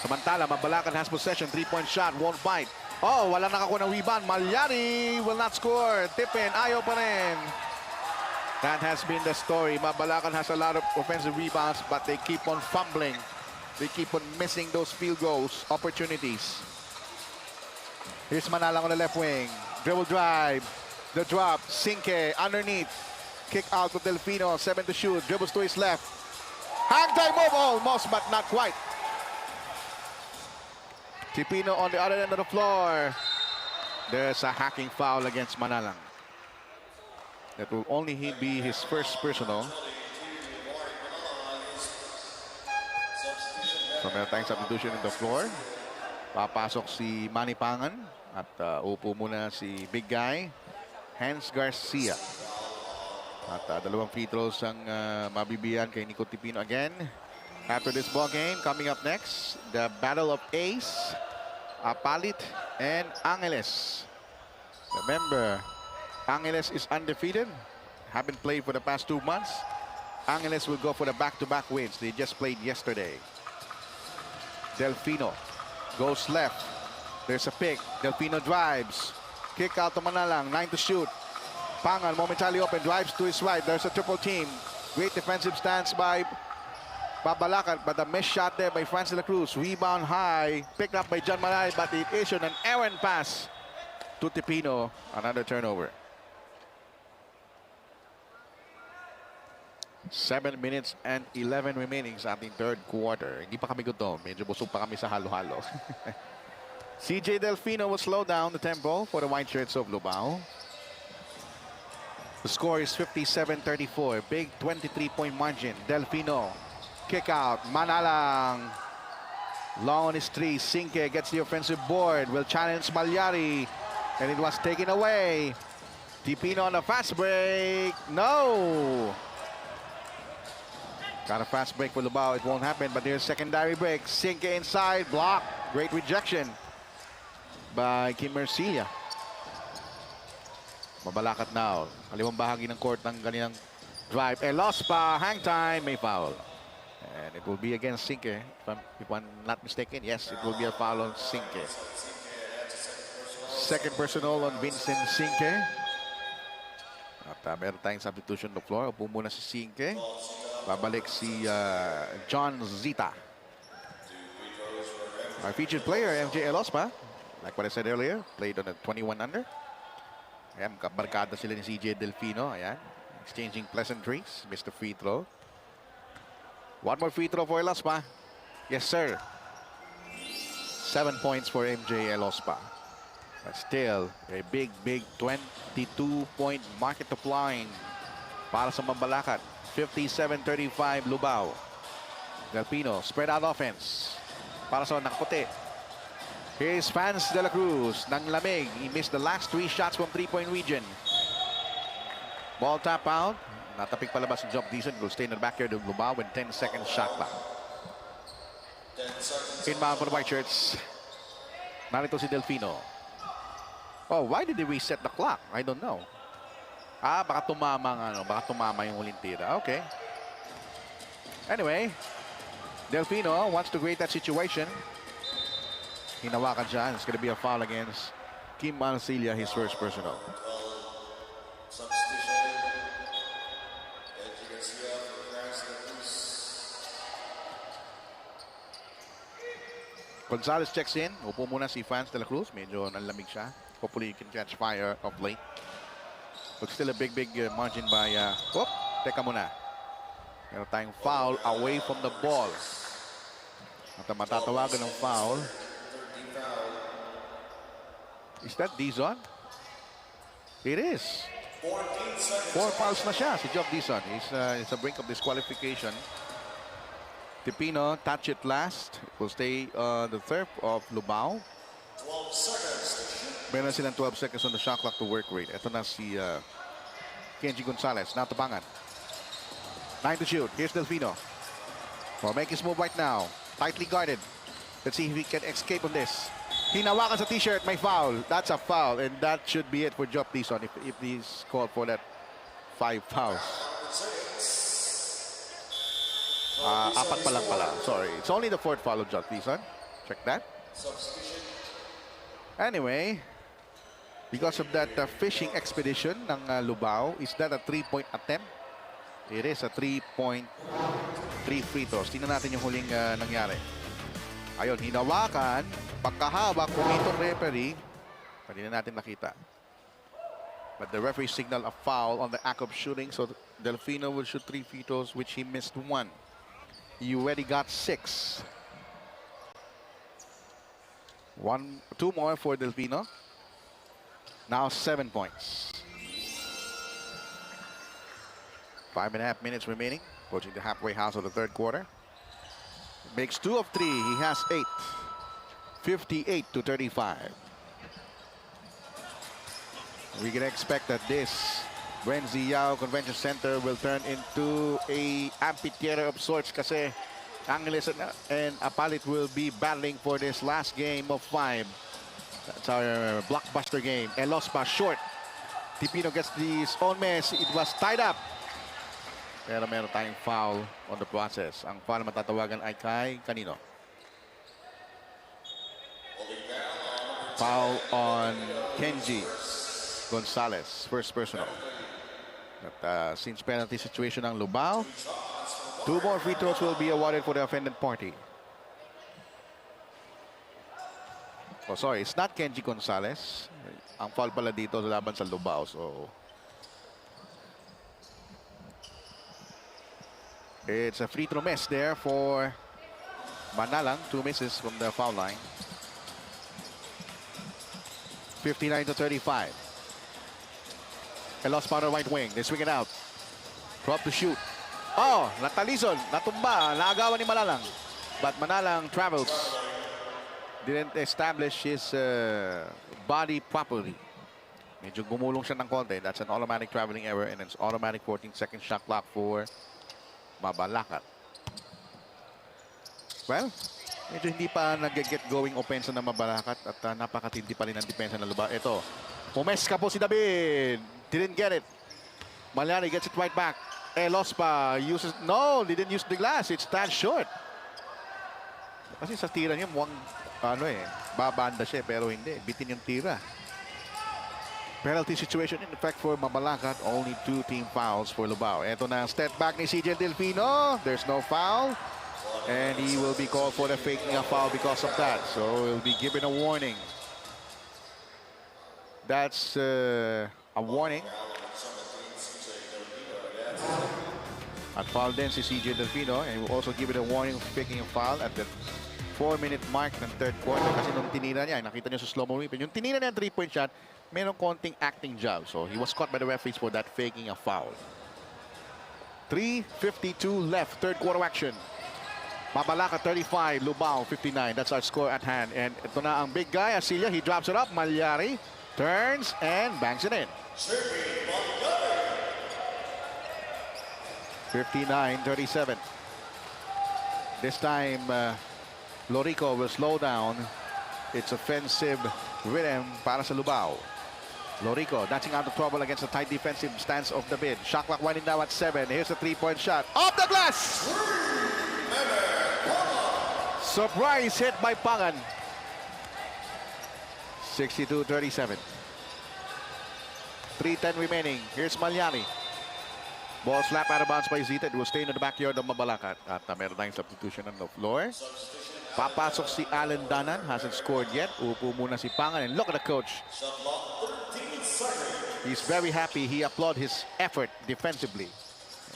Samantala, MABALACAT has possession. 3-point shot, won't bite. Oh, wala nakakuha ng rebound. Malyari will not score. Tipin, ayaw pa rin. That has been the story. MABALACAT has a lot of offensive rebounds, but they keep on fumbling. They keep on missing those field goals opportunities. Here's Manalang on the left wing. Dribble drive. The drop. Cinque underneath. Kick out to Delfino. 7 to shoot. Dribbles to his left. Hang time move. Almost, but not quite. Tipino on the other end of the floor. There's a hacking foul against Manalang. That will only be his first personal. So meron tayong substitution in the floor. Papasok si Manny Pangan at upo muna si big guy Hans Garcia. At dalawang free throws ang mabibiyan kay Nico Tipino again. After this ball game, coming up next, the battle of Ace, Apalit, and Angeles. Remember, Angeles is undefeated, haven't played for the past 2 months. Angeles will go for the back-to-back wins. They just played yesterday. Delfino goes left. There's a pick. Delfino drives. Kick out to Manalang. 9 to shoot. Pangan momentarily open. Drives to his right. There's a triple team. Great defensive stance by MABALACAT, but the missed shot there by Franz de la Cruz. Rebound high, picked up by John Malay, but it issued an errant pass to Tipino. Another turnover. 7 minutes and 11 remaining sa ating third quarter. Hindi pa kami gutom. Medyo busog pa kami sa halo-halo. CJ Delfino will slow down the tempo for the white shirts of LUBAO. The score is 57-34. Big 23-point margin. Delfino. Kick out. Manalang. Long on his three. Sinke gets the offensive board. Will challenge Malyari. And it was taken away. Tipino on a fast break. No! Got a fast break for LUBAO. It won't happen, but there's secondary break. Sinke inside. Block. Great rejection by Kim Mercia. MABALACAT now. Kaliwang bahagi ng court ng kanilang drive. Elospa, hang time, may foul. And it will be against Sinke. If I'm not mistaken, yes, it will be a foul on Sinke. Second personal on Vincent Sinke. At meron tayong substitution on the floor. Upo muna si Sinke. Babalik si John Zita. Our featured player, MJ Elospa, like what I said earlier, played on a 21 under. Ayan, kabarkada sila ni CJ Delfino. Ayan, exchanging pleasantries. Missed the free throw. One more free throw for Elospa. Yes, sir. 7 points for MJ Elospa. But still, a big 22-point market top line para sa MABALACAT. 57-35 LUBAO. Delfino, spread out offense. Para sa nakaputi. Here's Franz de la Cruz ng lamig. He missed the last 3 shots from 3-point region. Ball tap out. Natapik palabas si Job Dizon. Will stay in the backyard of LUBAO with 10 seconds shot clock. Inbound for the white shirts. Narito si Delfino. Oh, why did they reset the clock? I don't know. Baka tumama yung huling tira. Okay. Anyway, Delfino wants to create that situation. Hinawakan siya. It's going to be a foul against Kim Marcilia, his first personal. Gonzalez checks in. Upo muna si Franz de la Cruz. Medyo nanlamig siya. Hopefully you can catch fire of late. But still a big margin by... teka muna. Meron tayong foul away from the ball. At matatawagan ng foul. Is that Dizon? It is. 4 fouls na siya si Job Dizon. It's a brink of disqualification. Tipino touch it last. It will stay the third of LUBAO. 12 seconds. Meron silang 12 seconds on the shot clock to work rate. Ito na si Kenji Gonzalez. Natapangan. 9 to shoot. Here's Delfino. Will make his move right now. Tightly guarded. Let's see if he can escape on this. Hinawakan sa t-shirt. May foul. That's a foul. And that should be it for Job Dizon if he's called for that 5 fouls. Apat pa lang pala. Sorry. It's only the 4th foul of Job Dizon. Check that. Anyway, because of that fishing expedition ng LUBAO, is that a 3-point attempt? It is a 3-point, 3 free throws. Tingnan natin yung huling nangyari. Ayun, hinawakan. Pagkahawak, pumitong referee. Hindi na natin nakita. But the referee signaled a foul on the act of shooting. So Delfino will shoot 3 free throws, which he missed 1. He already got 6. 2 more for Delfino. Now 7 points. 5.5 minutes remaining. Approaching the halfway house of the third quarter. Makes 2 of 3. He has 8. 58-35. We can expect that this BREN GUIAO Convention Center will turn into a amphitheater of sorts kasi Angeles and Apalit will be battling for this last game of 5. That's our blockbuster game. Elospa short. Tipino gets his own miss. It was tied up. Pero meron tayong foul on the process. Ang foul na matatawagan ay kay kanino? Foul on Kenji Gonzalez. First personal. At since penalty situation ng LUBAO, 2 more free throws will be awarded for the offended party. Oh, sorry, it's not Kenji Gonzalez. Ang foul pala dito sa laban sa LUBAO. So, it's a free throw miss there for Manalang. 2 misses from the foul line. 59-35. Lost power right wing. They swing it out. Drop to shoot. Oh, natalisod, natumba, naagawan ni Manalang. But Manalang travels. Didn't establish his body properly. Medyo gumulong siya ng konti. That's an automatic traveling error and it's automatic 14-second shot clock for MABALACAT. Well, medyo hindi pa nag-get going offense ng MABALACAT at napakatindi pa rin ang depensa ng LUBAO. Ito, pumeska po si David. Didn't get it. Malyari gets it right back. Lospa uses, no, didn't use the glass. It's that short. Kasi sa tira niya mukhang babanda siya pero hindi. Bitin yung tira. Penalty situation in effect for MABALACAT. Only 2 team fouls for LUBAO. Ito na step back ni CJ Delfino. There's no foul. And he will be called for the faking a foul because of that. So he'll be given a warning. That's a warning. At foul din si CJ Delfino. And we'll also give it a warning of faking a foul at the 4-minute mark ng third quarter. Kasi nung tinira niya, nakita niyo sa slow-mo replay, yung tinira niya 3-point shot, mayroong konting acting job. So he was caught by the referees for that faking a foul. 3:52 left, third quarter action. MABALACAT 35, LUBAO 59. That's our score at hand. And ito na ang big guy, Asilia. He drops it up. Malyari turns and bangs it in. 59-37. This time, Lorico will slow down its offensive rhythm para sa LUBAO. Lorico dancing out of trouble against the tight defensive stance of the bid. Shot clock winding down at 7. Here's a 3-point shot. Off the glass! Surprise hit by Pangan. 62-37. 3:10 remaining. Here's Malyari. Ball slap out of bounds by Zita. It will stay in the backyard of MABALACAT. At meron tayong substitution on the floor. Papasok si Allen Danan. Hasn't scored yet. Upo muna si Pangan. And look at the coach. He's very happy. He applauded his effort defensively.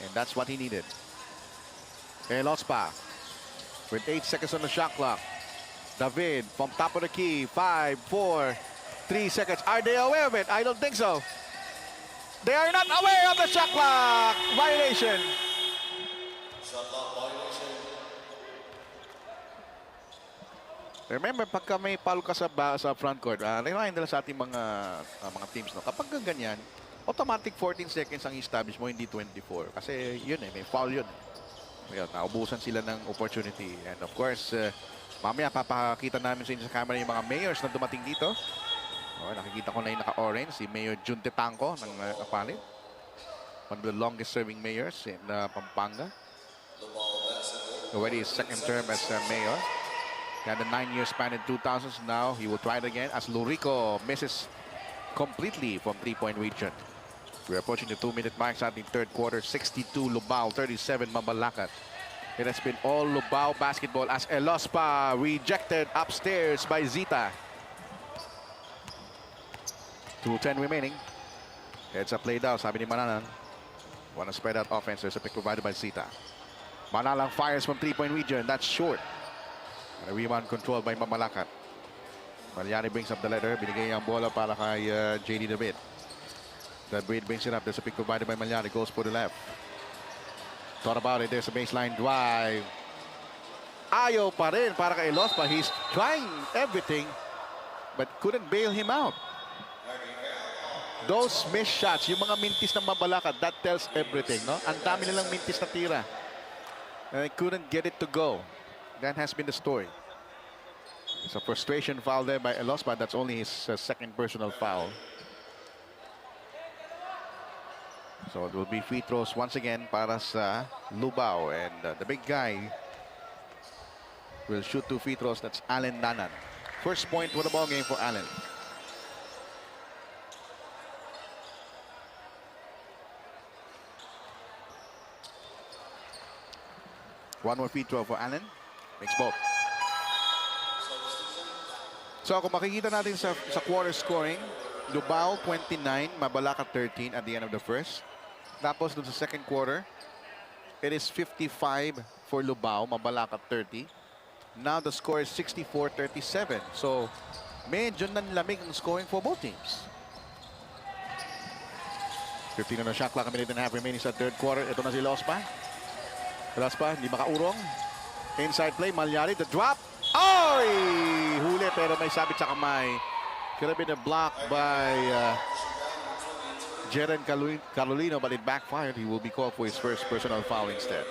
And that's what he needed. Lospa with 8 seconds on the shot clock. David from top of the key. 5, 4, 3 seconds. Are they aware of it? I don't think so. They are not aware of the shot clock violation. Shot clock violation. Remember, pagka may foul ka sa front court, remind nila sa ating mga teams, no? Kapag ganyan, automatic 14 seconds ang establish mo, hindi 24. Kasi yun may foul yun. Ngayon, naubusan sila ng opportunity. And of course, mamaya papakita namin sa inyo sa camera yung mga mayors na dumating dito. Oh, nakikita ko na yung naka-orange, si Mayor Jun Tetangco ng Kapalit. One of the longest serving mayors in Pampanga. Already his second term as mayor. He had a 9-year span in 2000s. Now he will try it again as Lorico misses completely from 3-point region. We're approaching the 2-minute mark sa ating third quarter. 62 LUBAO, 37 MABALACAT. It has been all LUBAO basketball as Lospa rejected upstairs by Zita. 2:10 remaining. Heads up played out, sabi ni Manalang. Wanna spread out offense. There's a pick provided by Zita. Manalang fires from 3-point region. That's short. And a rebound controlled by MABALACAT. Malyari brings up the letter. Binigay ang bola para kay JD David. David brings it up. There's a pick provided by Malyari. Goes for the left. Thought about it. There's a baseline drive. Ayaw pa rin para kay Lospa. He's trying everything but couldn't bail him out. Those missed shots, yung mga mintis ng MABALACAT, that tells everything, no? Ang dami nilang mintis na tira. And they couldn't get it to go. That has been the story. It's a frustration foul there by Lospa. That's only his second personal foul. So it will be free throws once again para sa LUBAO. And the big guy will shoot 2 free throws. That's Allen Danan. First point for the ball game for Allen. One more free throw for Allen. Makes both. So kung makikita natin sa quarter scoring, LUBAO 29, MABALACAT 13 at the end of the first. Tapos dun sa second quarter, it is 55 for LUBAO, MABALACAT 30. Now the score is 64-37. So medyo nanlamig ang scoring for both teams. 15 on the shot clock, a minute and a half remaining sa third quarter. Ito na si Lospa. Lospa, hindi makaurong. Inside play, Malyari, the drop. Oy! Huli pero may sabit sa kamay. Could have been a block by Jeren Carolino, but it backfired. He will be called for his first personal foul instead.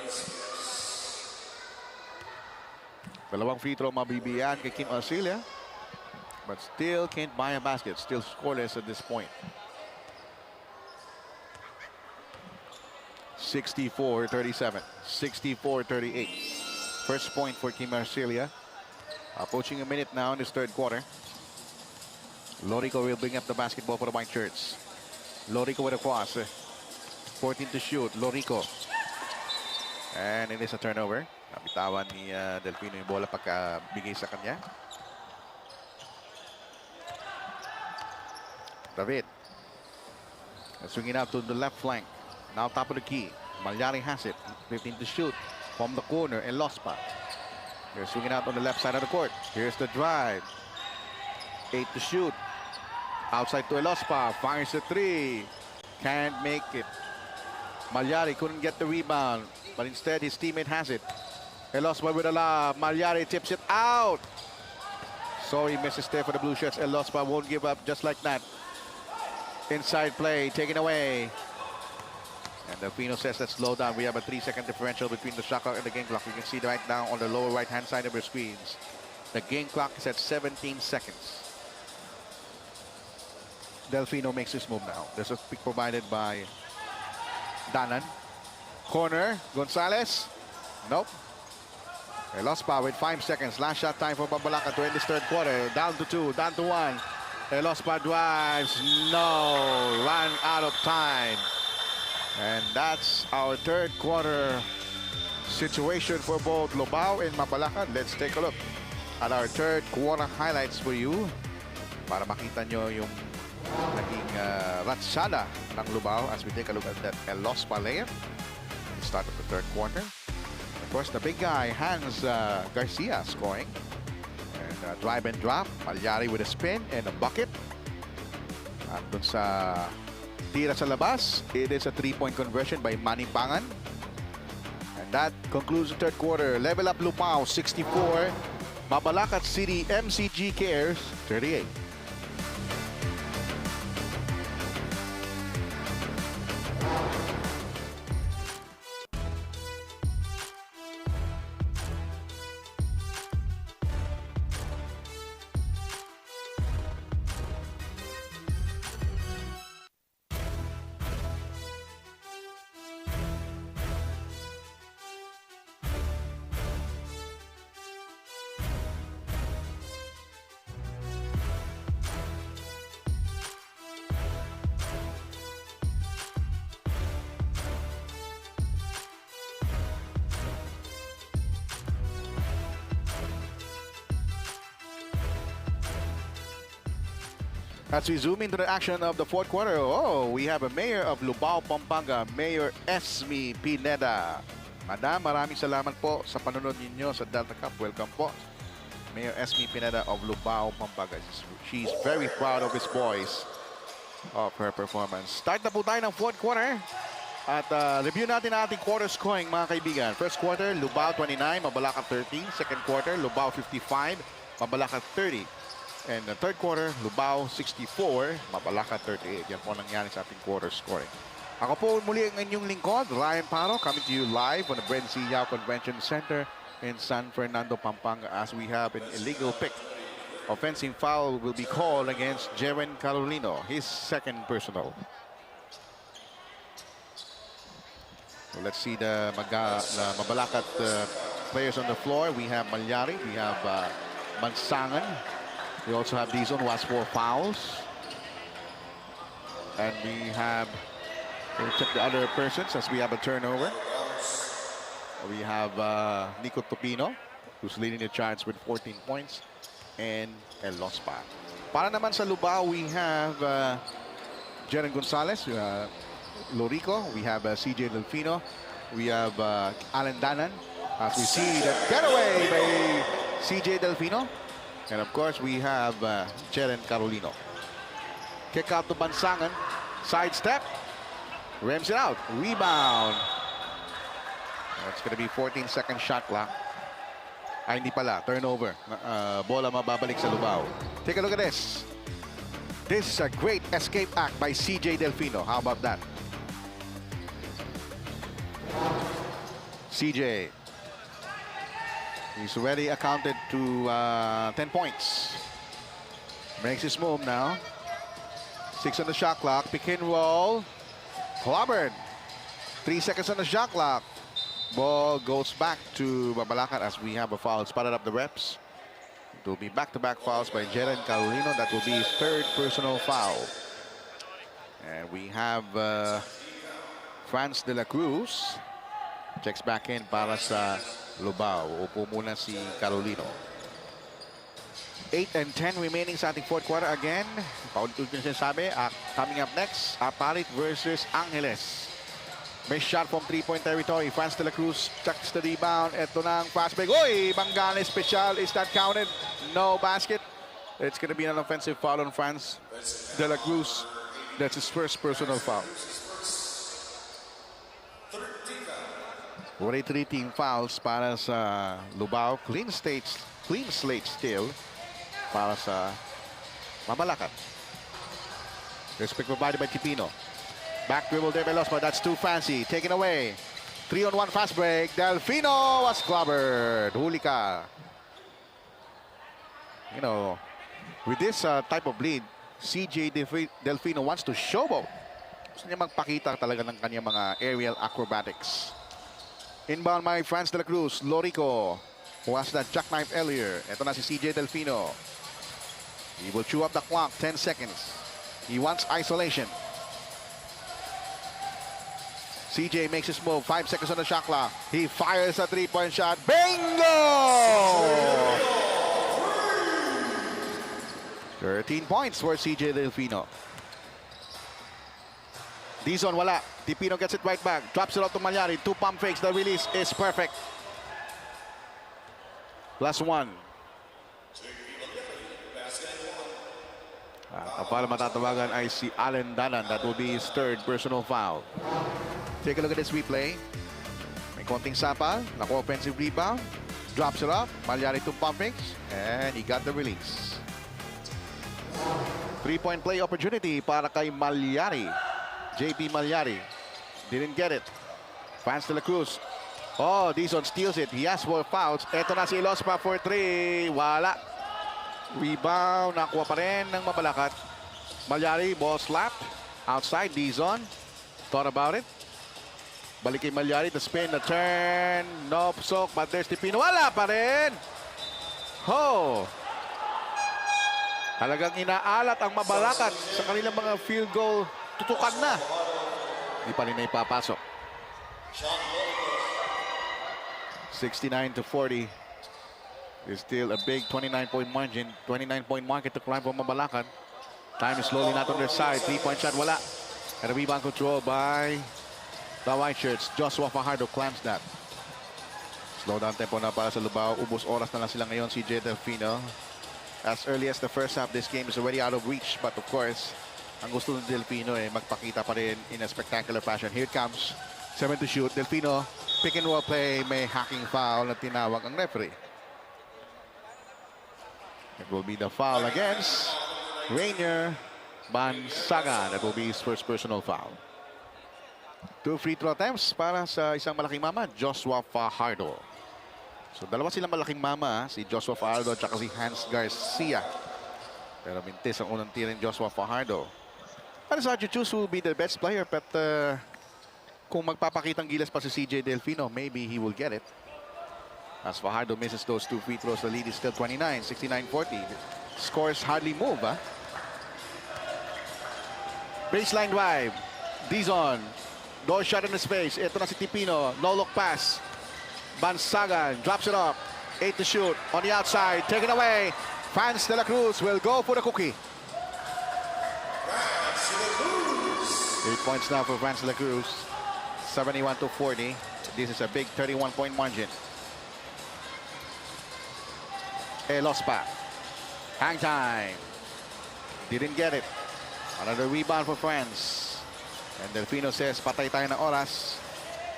Dalawang free throw mabibigyan kay Kim Arcilia, but still can't buy a basket. Still scoreless at this point. 64-37, 64-38. First point for Kim Arcilia. Approaching a minute now in this third quarter. Lorico will bring up the basketball for the white shirts. Lorico with a cross. 14 to shoot. Lorico. And it is a turnover. Nabitawan ni Delfino yung bola pagkabigay sa kanya. David. Swinging out to the left flank. Now top of the key. Malyari has it. 15 to shoot from the corner. And Lospa. They're swinging out on the left side of the court. Here's the drive. 8 to shoot. Outside to Elospa. Fires a three. Can't make it. Malyari couldn't get the rebound, but instead his teammate has it. Elospa with a lob. Malyari tips it out. So he misses there for the blue shirts. Elospa won't give up just like that. Inside play taken away. And Delfino says let's slow down. We have a 3-second differential between the shot clock and the game clock. You can see right now on the lower right-hand side of your screens. The game clock is at 17 seconds. Delfino makes his move now. There's a pick provided by Danan. Corner, Gonzalez. Nope. Elospa with 5 seconds. Last shot time for MABALACAT to end this third quarter. Down to 2, down to 1. Elospa drives. No, ran out of time. And that's our third quarter situation for both LUBAO and MABALACAT. Let's take a look at our third quarter highlights for you para makita nyo yung naging ratsada ng LUBAO as we take a look at that Elospa layup at the start of the third quarter. Of course, the big guy, Hans Garcia, scoring. And drive and drop. Malyari with a spin and a bucket. At dun sa tira sa labas, it is a 3-point conversion by Manny Pangan. And that concludes the third quarter. Level up LUBAO 64. MABALACAT City MCG Cares 38. As we zoom into the action of the fourth quarter, oh, we have a mayor of LUBAO, Pampanga, Mayor Esme Pineda. Madam, maraming salamat po sa panunod ninyo sa Delta Cup. Welcome po. Mayor Esme Pineda of LUBAO, Pampanga. She's very proud of his boys, of her performance. Start na po tayo ng fourth quarter. At review natin ang ating quarter scoring, mga kaibigan. First quarter, LUBAO 29, MABALACAT 13. Second quarter, LUBAO 55, MABALACAT 30. And the third quarter, LUBAO 64, MABALACAT 38. Yan po nangyari sa ating quarter scoring. Ako po muli ang inyong lingkod, Ryan Paro, coming to you live on the BREN GUIAO Convention Center in San Fernando, Pampanga, as we have an illegal pick. Offensive foul will be called against Jeren Carolino, his second personal. So let's see the MABALACAT players on the floor. We have Malyari, we have Mansangan. We also have Dizon who has 4 fouls. And we have, we'll check the other persons as we have a turnover. We have Nico Topino, who's leading the charge with 14 points, and El Lospa. Para naman sa LUBAO, we have Jeren Gonzalez, Lorico, we have CJ Delfino, we have Alan Danan, as we see the getaway by CJ Delfino, and of course we have Jeren Carolino. Kick out to Bansangan, sidestep, rims it out, rebound. That's going to be 14-second shot clock. Ay, hindi pala. Turnover. Bola mababalik sa LUBAO. Take a look at this. This is a great escape act by CJ Delfino. How about that? CJ. He's already accounted to 10 points. Makes his move now. 6 on the shot clock. Pick and roll. Clobbered. 3 seconds on the shot clock. Ball goes back to MABALACAT as we have a foul spotted up the reps. It will be back-to-back fouls by Jeren Carolino. That will be his 3rd personal foul. And we have Franz de la Cruz. Checks back in para sa LUBAO. Upo muna si Carolino. 8 and 10 remaining sa ating 4th quarter. Again, paulit-ulit na sinasabi, coming up next, Apalit versus Angeles. May shot from 3-point territory. Franz de la Cruz checks the rebound. Ito na ang fast break. Uy! Bangane special. Is that counted? No basket. It's going to be an offensive foul on Franz de la Cruz. That's his 1st personal foul. 43 team fouls para sa LUBAO. Clean slate still para sa MABALACAT. Respect provided by Tipino. Back dribble there by Lospa. That's too fancy. Taken away. 3-on-1 fast break. Delfino was clobbered. Huli ka. You know, with this type of lead, CJ Delfino wants to showboat. Gusto niya magpakita talaga ng kanyang mga aerial acrobatics. Inbound by Franz de la Cruz. Lorico, who has that jackknife earlier. Ito na si CJ Delfino. He will chew up the clock. 10 seconds. He wants isolation. CJ makes his move. 5 seconds on the shot clock. He fires a 3-point shot. Bingo! 13 points for CJ Delfino. Dizon wala. Tipino gets it right back. Drops it out to Malyari. 2 pump fakes. The release is perfect. +1. Ang foul matatawagan ay si Alan Danan. That will be his 3rd personal foul. Take a look at this replay. May konting sapal. Naku, offensive rebound. Drops it up. Malyari 2 pump fakes. And he got the release. 3-point play opportunity para kay Malyari. JP Malyari. Didn't get it. Franz de la Cruz. Oh, Dizon steals it. He has 4 fouls. Ito na si Lospa for 3. Wala. Rebound. Nakuha pa rin ng MABALACAT. Malyari, ball slapped. Outside, Dizon. Thought about it. Balik kay Malyari. The spin, the turn. No soak, but there's Tipino. Wala pa rin. Ho! Talagang inaalat ang MABALACAT sa kanilang mga field goal. Tutukan na. Hindi pa rin na ipapasok. 69-40. There's still a big 29-point margin. 29-point market to climb for MABALACAT. Time is slowly not on their side. 3-point shot, wala. And a rebound control by the white shirts. Joshua Fajardo clamps that. Slow down tempo na para sa LUBAO. Ubos oras na lang sila ngayon, CJ Delfino. As early as the first half, this game is already out of reach. But of course, ang gusto ng Delfino magpakita pa rin in a spectacular fashion. Here it comes. 7 to shoot. Delfino, pick and roll play. May hacking foul na tinawag ang referee. It will be the foul against Rainier Bansaga. That will be his 1st personal foul. 2 free throw attempts para sa isang malaking mama, Joshua Fajardo. So dalawa silang malaking mama, si Joshua Fajardo at si Hans Garcia. Pero mintis ang unang tirin Joshua Fajardo. But it's hard to choose who will be the best player, but kung magpapakitang gilas pa si CJ Delfino, maybe he will get it. As Fajardo misses those 2 free throws, the lead is still 29, 69-40. Scores hardly move, huh? Baseline drive. Dizon. Door shot in the space. Ito na si Tipino. No look pass. Bansagan drops it off. 8 to shoot on the outside. Taken away. Franz de la Cruz will go for the cookie. 8 points now for Franz de la Cruz. 71 to 40. This is a big 31-point margin. Elospa. Hang time. Didn't get it. Another rebound for France. And Delfino says, patay tayo ng oras.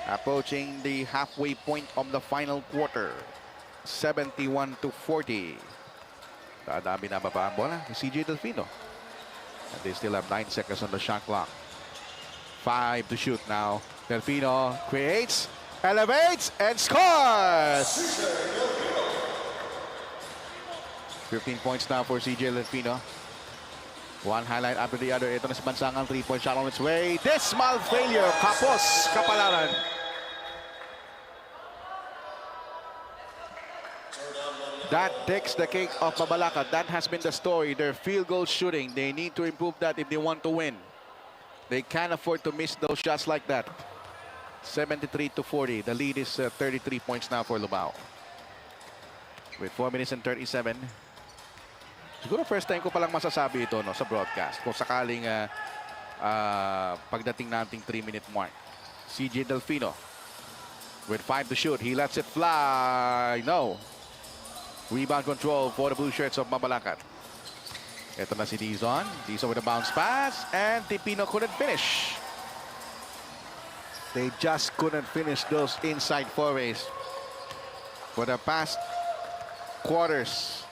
Approaching the halfway point of the final quarter. 71 to 40. Dadami na baba ang bola ni CJ Delfino. And they still have 9 seconds on the shot clock. 5 to shoot now. Delfino creates, elevates, and scores! 15 points now for CJ Delfino. One highlight after the other. Ito na si Bansangan, 3-point shot on its way. Dismal failure. Kapos, Kapalaran. That takes the cake off MABALACAT. That has been the story. Their field goal shooting. They need to improve that if they want to win. They can't afford to miss those shots like that. 73 to 40. The lead is 33 points now for LUBAO. With 4 minutes and 37. Siguro first time ko palang masasabi ito no, sa broadcast. Kung sakaling pagdating nating 3-minute mark. CJ Delfino with 5 to shoot. He lets it fly. No. Rebound control for the blue shirts of MABALACAT. Ito na si Dizon. Dizon with a bounce pass. And Tipino couldn't finish. They just couldn't finish those inside forays. For the past quarters,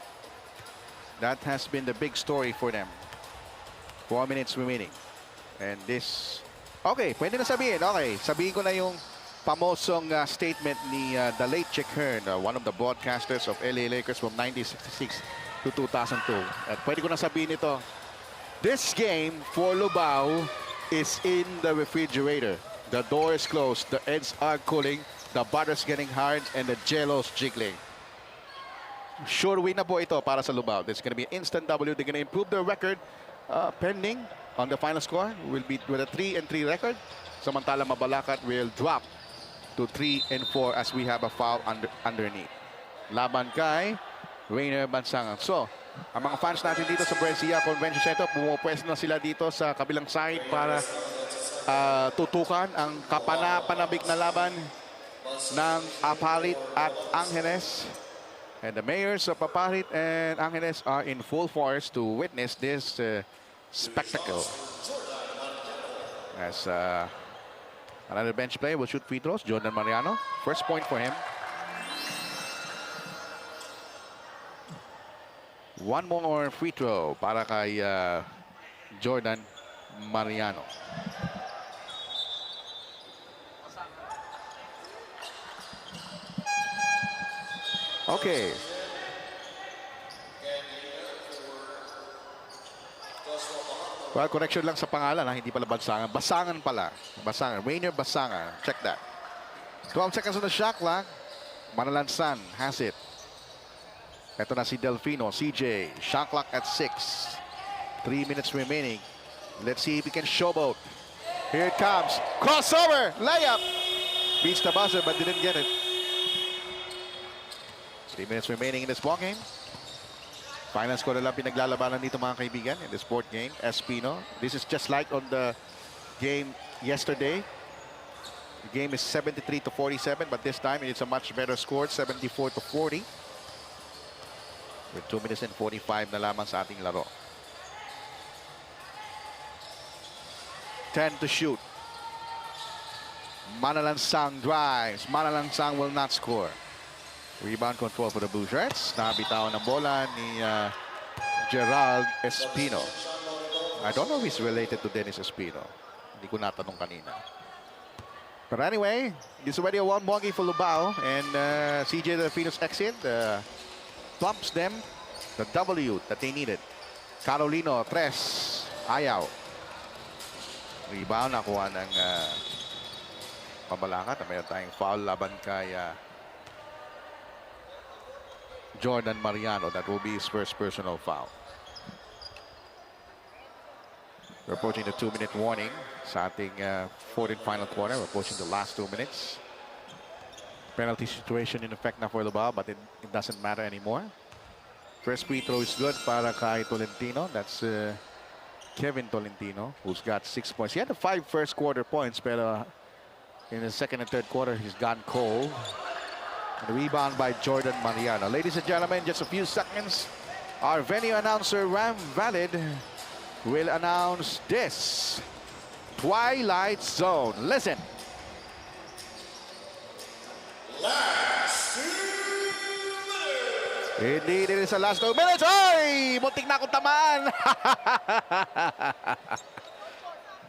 that has been the big story for them. 4 minutes remaining. And this... Okay, pwede na sabihin. Okay, sabihin ko na yung pamosong statement ni the late Chick Hearn, one of the broadcasters of LA Lakers from 1966 to 2002. At pwede ko na sabihin ito. This game for LUBAO is in the refrigerator. The door is closed. The eggs are cooling. The butter's getting hard. And the jello's jiggling. Sure win na po ito para sa LUBAO. There's going to be an instant W. They're going to improve their record pending on the final score. Will be with a 3-3 record. Samantala MABALACAT will drop to 3-4 as we have a foul underneath. Laban kay Rainer Bansangan. So, ang mga fans natin dito sa BREN Convention Center, pumupwesto na sila dito sa kabilang side para tutukan ang kapana-panabik na laban ng Apalit at Angeles. And the mayors of Apalit and Angeles are in full force to witness this spectacle. As another bench player will shoot free throws. Jordan Mariano. First point for him. One more free throw para kay Jordan Mariano. Okay. Well, correction lang sa pangalan, hindi pala Bansangan. Basangan pala. Basangan. Rainer Basangan. Check that. 12 seconds on the shot clock. Manalansan has it. Ito na si Delfino. CJ. Shot clock at 6. 3 minutes remaining. Let's see if he can showboat. Here it comes. Crossover. Layup. Beats the buzzer but didn't get it. 3 minutes remaining in this ball game. Final score na lang pinaglalabanan dito mga kaibigan in the sport game. Espino. This is just like on the game yesterday. The game is 73 to 47, but this time it's a much better score, 74 to 40. With 2 minutes and 45 na lamang sa ating laro. 10 to shoot. Manalansang drives. Manalansang will not score. Rebound control for the Blue Shirts. Nabitawan ng bola ni Gerald Espino. I don't know if he's related to Dennis Espino. Hindi ko natanong kanina. But anyway, this is already a one bogey for LUBAO. And CJ Delfino's exit bumps them the W that they needed. Carolino, tres. Ayaw. Rebound nakuha ng MABALACAT. Mayroon tayong foul laban kay Jordan Mariano. That will be his first personal foul. We're approaching the 2-minute warning sa ating fourth and final quarter. We're approaching the last 2 minutes. Penalty situation in effect na for LUBAO, but it doesn't matter anymore. First free throw is good para kay Tolentino. That's Kevin Tolentino, who's got 6 points. He had the 5 first quarter points, but in the second and third quarter, he's gone cold. And the rebound by Jordan Mariano. Ladies and gentlemen, just a few seconds. Our venue announcer, Ram Valid, will announce this Twilight Zone. Listen. Indeed, it is the last 2 minutes. Ay! Muntik na akong tamaan.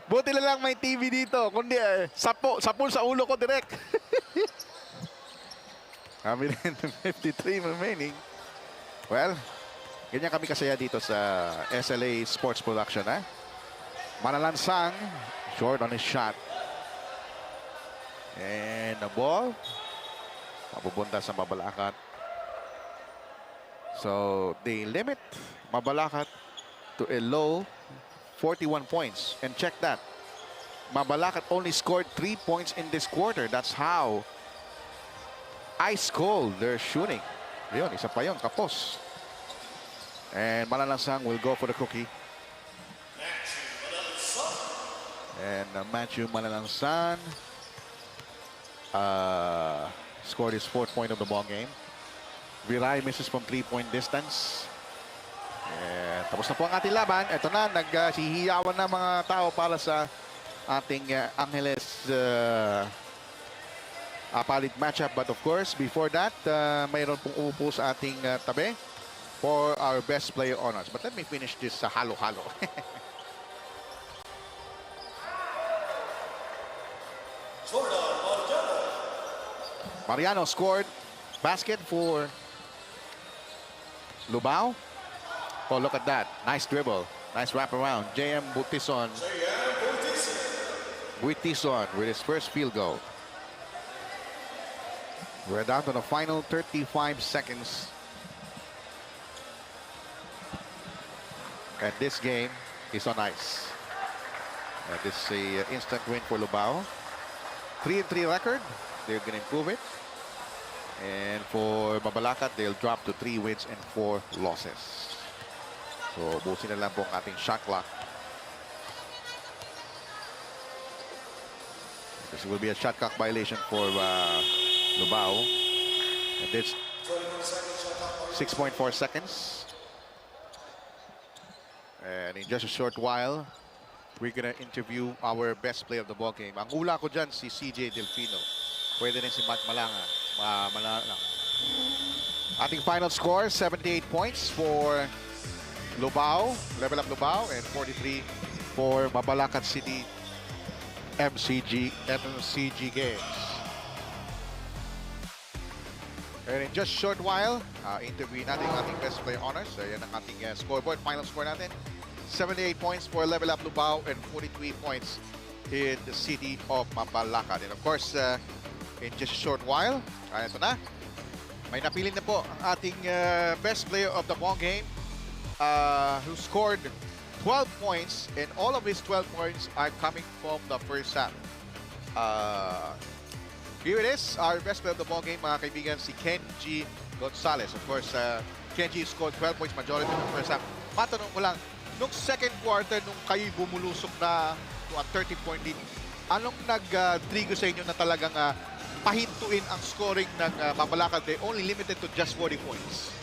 Buti na lang may TV dito. Kundi, sapul sa ulo ko direct. Kami rin 53 remaining. Well, ganyan kami kasaya dito sa SLA Sports Production, ha? Manalansang, short on his shot. And the ball, mapupunta sa Mabalacat. So, they limit Mabalacat to a low 41 points. And check that. Mabalacat only scored 3 points in this quarter. That's how ice cold they're shooting. Yun, isa pa yun, kapos. And Manalansang will go for the cookie. And Matthew Manalansang scored his 4th point of the ball game. Viray misses from 3-point distance. And tapos na po ang ating laban. Ito na, nagsihiyawan na mga tao para sa ating Angeles palit matchup. But of course, before that, mayroon pong umupo sa ating tabi for our best player honors. But let me finish this halo-halo. Mariano scored basket for LUBAO. Oh, look at that. Nice dribble. Nice wraparound. J.M. Butison with his first field goal. We're down to the final 35 seconds. And this game is on ice. And this is an instant win for LUBAO. 3-3 record. They're going to improve it. And for Mabalacat, they'll drop to 3 wins and 4 losses. So, busin na lang po ang ating shot clock. This will be a shot clock violation for LUBAO. And it's 6.4 seconds. And in just a short while, we're gonna interview our best player of the ball game. Ang hula ko dyan, si CJ Delfino. Pwede rin si Matt Malanga. Ating final score, 78 points for LUBAO, Level Up LUBAO, and 43 for Mabalacat City MCG games. And in just a short while, interview natin ang ating best player honors. Yan ang ating scoreboard. Final score natin, 78 points for Level Up LUBAO and 43 points in the city of Mabalacat. And of course, in just a short while, ito na, may napili na po ang ating best player of the ball game who scored 12 points, and all of his 12 points are coming from the first half. Here it is, our best player of the ball game, mga kaibigan, si Kenji Gonzalez. Of course, Kenji scored 12 points, majority in the first half. Matanong ko lang, nung second quarter, nung kayo bumulusok na to a 30-point lead, anong nag-trigger sa inyo na talagang pahintuin ang scoring ng Mabalacat? They only limited to just 40 points.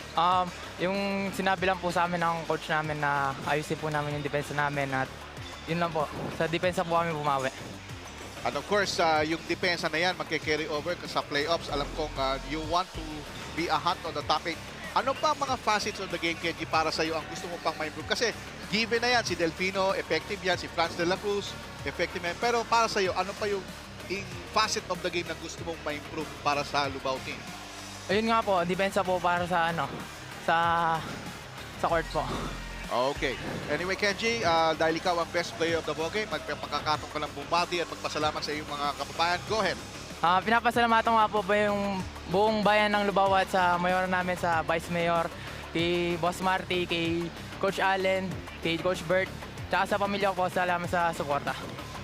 Yung sinabi lang po sa amin ng coach namin na ayusin po namin yung depensa namin at yun lang po. Sa depensa po kami bumawi. And of course, yung depensa na yan magke-carry over sa playoffs. Alam kong you want to be a hunt on the topic. Ano pa mga facets of the game, Kenji, para sa'yo ang gusto mo pang ma-improve? Kasi given na yan, si Delfino, effective yan. Si Franz de la Cruz, effective yan. Pero para sa'yo, ano pa yung facet of the game na gusto mong ma-improve para sa LUBAO team? Ayun nga po, depensa po para sa sa court po. Okay. Anyway, Kenji, dahil ikaw ang best player of the ball game, magpapakakatong ka lang bumati at magpasalamat sa iyong mga kababayan. Go ahead. Pinapasalamatan nga po ba yung buong bayan ng LUBAO at sa mayor namin, sa Vice Mayor, kay Boss Marty, kay Coach Allen, kay Coach Bert, tsaka sa pamilya ko po, salamat sa suporta.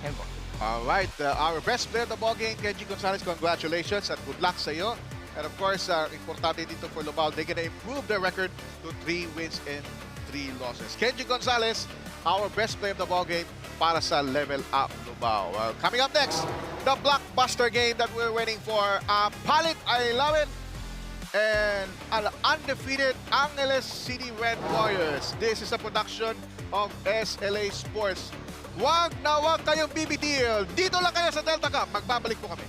Ayun po. All right, our best player of the ball game, Kenji Gonzalez, congratulations at good luck sa iyo. And of course, importante dito for LUBAO, they're gonna improve their record to 3 wins and 3 losses. Kenji Gonzalez, our best player of the ball game para sa Level Up LUBAO. Coming up next, the blockbuster game that we're waiting for. Palit ay laban and undefeated Angeles City Red Warriors. This is a production of SLA Sports. Wag na wag kayong bibitil. Dito lang kayo sa Delta Cup. Magbabalik po kami.